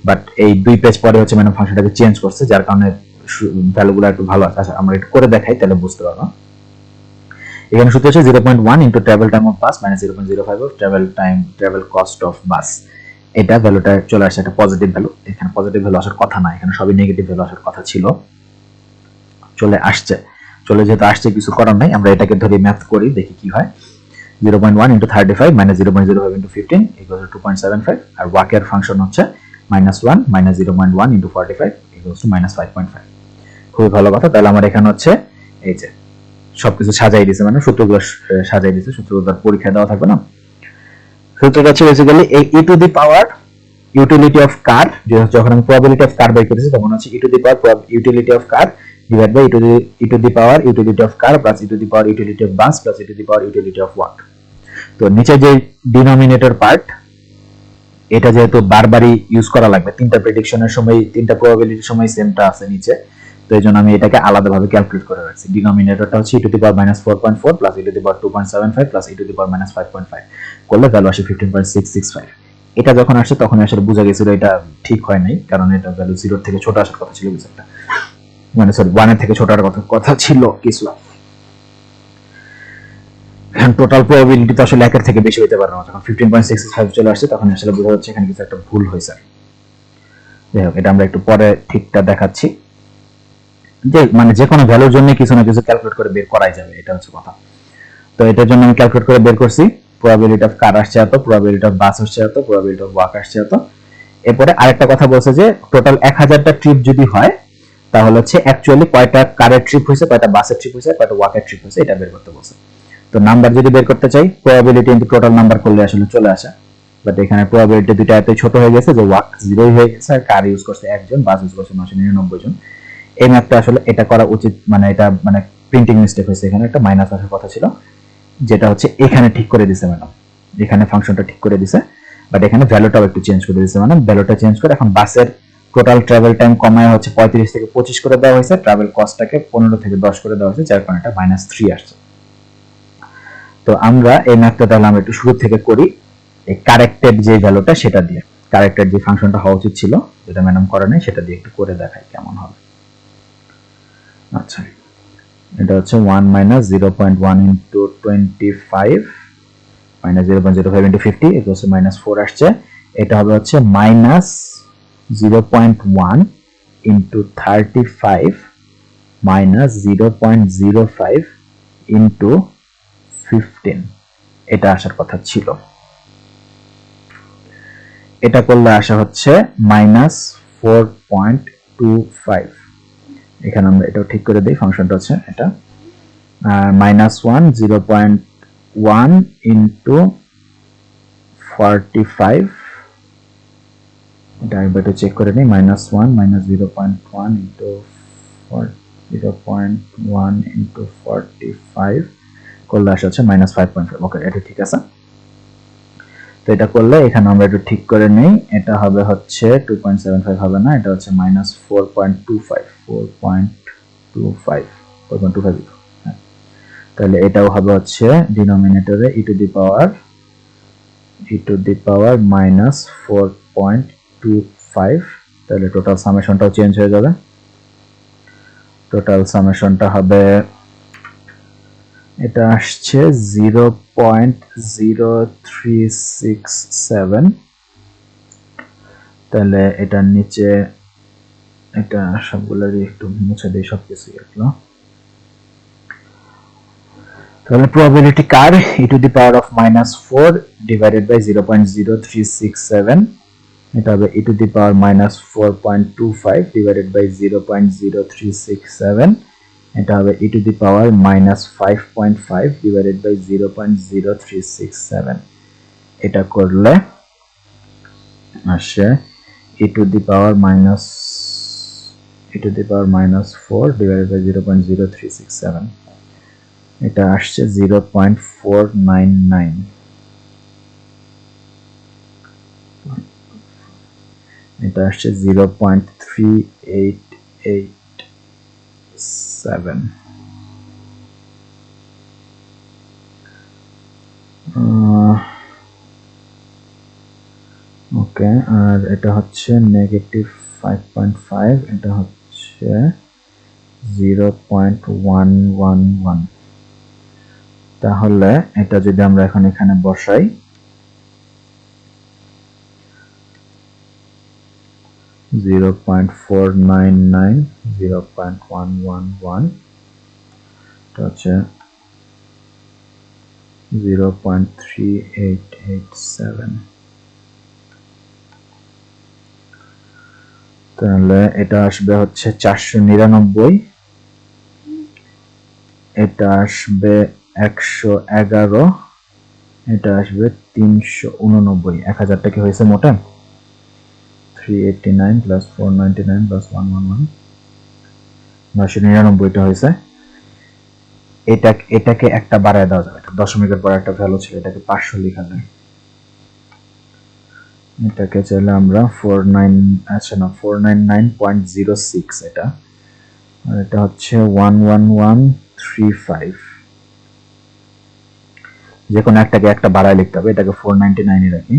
বাট এই 2 পেজ পরে হচ্ছে মানে ফাংশনটাকে চেঞ্জ করছে, যার কারণে ভ্যালুগুলো একটু ভালো আছে। আচ্ছা আমরা এটা করে দেখাই তাহলে বুঝতে পারবো। এখানে সূত্র হচ্ছে 0.1 into travel time of bus minus 0.05 of travel cost of bus. এটা ভ্যালুটা চলে আসে একটা পজিটিভ ভ্যালু। এখানে পজিটিভ ভ্যালু আসার কথা না, এখানে সবই নেগেটিভ ভ্যালু আসার কথা ছিল, চলে আসছে। চলে যেহেতু আসছে কিছু করার নাই, আমরা এটাকে ধরে ম্যাথ করি, দেখি কি হয়। 0.1 into 35 minus 0.05 into 15 equal to 2.75। আর ওয়াকের ফাংশন হচ্ছে -1 মাইনাস 0.1 ইনটু 45 ইকুয়াল টু -5.5। খুবই ভালো কথা। তাহলে আমার এখানে হচ্ছে এই যে সবকিছু সাজাই দিয়েছে, মানে সূত্রগুলো সাজাই দিয়েছে, সূত্রগুলো পরীক্ষা দেওয়া থাকবে না। সূত্রটা হচ্ছে basically e to the power utility of car, যখন আমি প্রবাবিলিটি অফ কার বের করেছি তখন হচ্ছে e to the power utility of car divide by e to the power utility of car plus e to the power utility of bus plus e to the power utility of walk. তো নিচে যে denominator part, এটা যেহেতু বারবারই use করা লাগবে, তিনটা প্রেডিকশনের সময়, তিনটা প্রবাবিলিটির সময় সেমটা আছে নিচে, তো এই জন্য আমি এটাকে আলাদাভাবে ক্যালকুলেট করে রাখছি। ডিনোমিনেটরটা হচ্ছে e to the power -4.4 plus e to the power 2.75 plus e to the power -5.5 করলে ভ্যালু আসে 15.665। এটা যখন আসে তখন আসলে বোঝা গেছিল এটা ঠিক হয় নাই, কারণ এটা ভ্যালু 0 থেকে ছোট আসার কথা ছিল কিছু একটা। মানে সরি 1 এর থেকে ছোটার কথা ছিল কিছু। টোটাল প্রবাবিলিটি তো আসলে 1 এর থেকে বেশি হতে পারে না। যখন 15.65 চলে আসছে তখন আসলে বোঝা যাচ্ছে এখানে কিছু একটা ভুল হয়েছে। যাই হোক, এটা আমরা একটু পরে ঠিকটা দেখাচ্ছি। যে মানে যে কোনো ভ্যালুর জন্য কিছু না কিছু ক্যালকুলেট করে বের করাই যাবে, এটা হচ্ছে কথা। তো এটার জন্য আমি ক্যালকুলেট করে বের করছি প্রবাবিলিটি অফ কার আসছে এত, প্রবাবিলিটি অফ বাস আসছে এত, প্রবাবিলিটি অফ ওয়াক আসছে এত। এরপরে আরেকটা কথা বলছে যে টোটাল 1000টা ট্রিপ যদি হয় তাহলে হচ্ছে অ্যাকচুয়ালি কয়টা কারের ট্রিপ হয়েছে, কয়টা বাসের ট্রিপ হয়েছে, কয়টা ওয়াকের ট্রিপ হয়েছে, এটা বের করতে বলছে। তো নাম্বার যদি বের করতে চাই প্রবাবিলিটি ইনটু টোটাল নাম্বার করলে আসলে চলে আসে, বাট এখানে প্রবাবিলিটি দুটো এতই ছোট হয়ে গেছে যে ওয়াক 0 হয়ে গেছে আর কার ইউজ করছে একজন, বাস ইউজ করছে 999 জন। এই ম্যাথটা আসলে এটা করা উচিত, মানে এটা মানে প্রিন্টিং মিস্টেক হয়েছে, এখানে একটা মাইনাস আসার কথা ছিল, যেটা হচ্ছে এখানে ঠিক করে দিছে ম্যাডাম, এখানে ফাংশনটা ঠিক করে দিছে, বাট এখানে ভ্যালুটাও একটু চেঞ্জ করে দিছে। মানে ভ্যালুটা চেঞ্জ করে এখন বাসের টোটাল ট্রাভেল টাইম কমায় হচ্ছে 35 থেকে 25 করে দেওয়া হয়েছে, ট্রাভেল কস্টটাকে 15 থেকে 10 করে দেওয়া হয়েছে, যার কারণে এটা -3 আসছে। তো আমরা এই ম্যাথটা তাহলে আমরা একটু শুরু থেকে করি, এই কারেক্টেড যে ভ্যালুটা সেটা দিয়ে, কারেক্টেড যে ফাংশনটা হওয়া উচিত ছিল যেটা ম্যাডাম করে নাই সেটা দিয়ে একটু করে দেখাই কেমন হবে। আচ্ছা, এটা হচ্ছে 1 - 0.1 into 25 minus 0.05 into 50 equals to -4 আসছে। এটা হবে হচ্ছে -0.1 into 35 minus 0.05 into 15, এটা আসার কথা ছিল। এটা করলে আসা হচ্ছে -4.25। এখানে আমরা এটাও ঠিক করে দিই, ফাংশনটা হচ্ছে এটা -1 0.1 into 45, এটা একবার একটু চেক করে নিই, -1 -0.1 into 0.1 into 45 করলে আসা হচ্ছে -5.5। ওকে, এটা ঠিক আছে। তো এটা করলে এখানে আমরা একটু ঠিক করে নেই, এটা হবে হচ্ছে 2.75 হবে না, এটা হচ্ছে -4.25 4.25। তাহলে এটাও হবে হচ্ছে ডিনোমিনেটরে e টু দি পাওয়ার -4.25, তাহলে টোটাল সামেশনটাও চেঞ্জ হয়ে যাবে। টোটাল সামেশনটা হবে, এটা আসছে 0.0367, তাহলে এটার নিচে এটা সবগুলোরই একটু মুছে দিই সবকিছু এগুলো। তাহলে probability car e to the power of -4 divided by 0.0367, এটা হবে e to the power -4.25 divided by 0.0367, এটা হবে e to the power -5.5 divided by 0.0367। এটা করলে আসে e to the power -4 divided by 0.0367, এটা আসছে 0.499, এটা আসছে 0.3887। ওকে, আর এটা হচ্ছে -5.5, এটা হচ্ছে 0.111। তাহলে এটা যদি আমরা এখন এখানে বসাই, (0.499 0.111) এটা হচ্ছে 0.3887। তাহলে এটা আসবে হচ্ছে 499, এটা আসবে 111, এটা আসবে 389। 1000 টাকা হয়েছে মোটে 389 plus 499 plus 111, 999টা হয়েছে। এটাকে একটা বাড়ায় দেওয়া যাবে, দশমিকের পর একটা ভ্যালু ছিল, এটাকে 500 লেখা যায়। এটাকে চাইলে আমরা 499.06, এটা আর এটা হচ্ছে 11135। যে কোনো একটাকে একটা বাড়ায় লিখতে হবে, এটাকে 499 রাখি,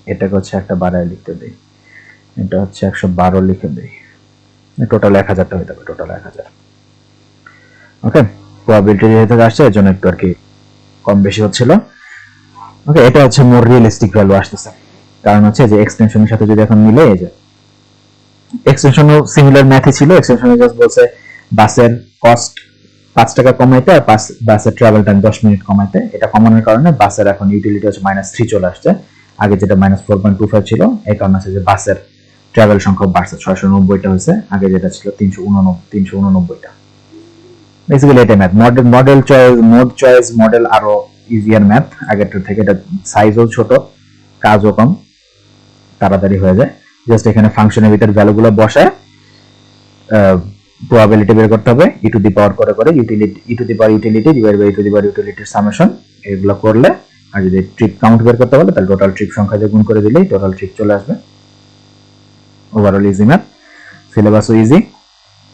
এটাকে হচ্ছে একটা বাড়ায় লিখতে দেই, এটা হচ্ছে 112 লিখে দেই, টোটাল 1000টা হয়ে যাবে, টোটাল 1000। ওকে, প্রবাবিলিটি যেহেতু আসছে এর জন্য একটু আর কি কম বেশি হচ্ছিল। ওকে, এটা হচ্ছে মোর রিয়েলিস্টিক ভ্যালু আসতেছে, কারণ হচ্ছে যে এক্সটেনশনের সাথে যদি এখন মিলে, এই যে এক্সটেনশনও সিমিলার ম্যাথই ছিল। এক্সটেনশনে জাস্ট বলছে বাসের কস্ট 5 টাকা কমাইতে আর বাসের ট্রাভেল টাইম 10 মিনিট কমাইতে। এটা কমানোর কারণে বাসের এখন ইউটিলিটি হচ্ছে -3 চলে আসছে, আগে যেটা -4.25 ছিল। এই কারণে আছে যে বাসের ট্রাভেল সংখ্যা বাড়ছে, 690টা হয়েছে, আগে যেটা ছিল 389টা। বেসিক্যালি এটা math, model choice, mode choice model আরো ইজিয়ার ম্যাথ আগেরটার থেকে। এটা সাইজও ছোট, কাজও কম, তাড়াতাড়ি হয়ে যায়। জাস্ট এখানে ফাংশনের ভিতর ভ্যালুগুলো বসায় প্রবাবিলিটি বের করতে হবে, ই টু দি পাওয়ার করে করে E to the power utility divide by E to the power ইউটিলিটির সামেশন, এগুলো করলে। আর যদি ট্রিপ কাউন্ট বের করতে বলে তাহলে টোটাল ট্রিপ সংখ্যা দিয়ে গুণ করে দিলেই টোটাল ট্রিপ চলে আসবে। ওভারঅল ইজি ম্যাথ, সিলেবাসও ইজি।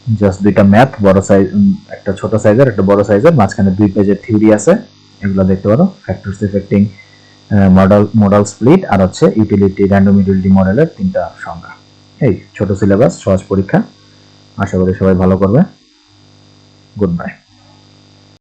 জাস্ট দুইটা ম্যাথ, বড় সাইজ, একটা ছোট সাইজের একটা বড় সাইজের, মাঝখানে 2 পেজের থিওরি আছে, এগুলো দেখতে পারো। ফ্যাক্টরস এফেক্টিং মডেল স্প্লিট আর হচ্ছে ইউটিলিটি, র্যান্ডম ইউটিলিটি মডেলের 3টা সংজ্ঞা। এই ছোট সিলেবাস, সহজ পরীক্ষা, আশা করি সবাই ভালো করবে। Good bye.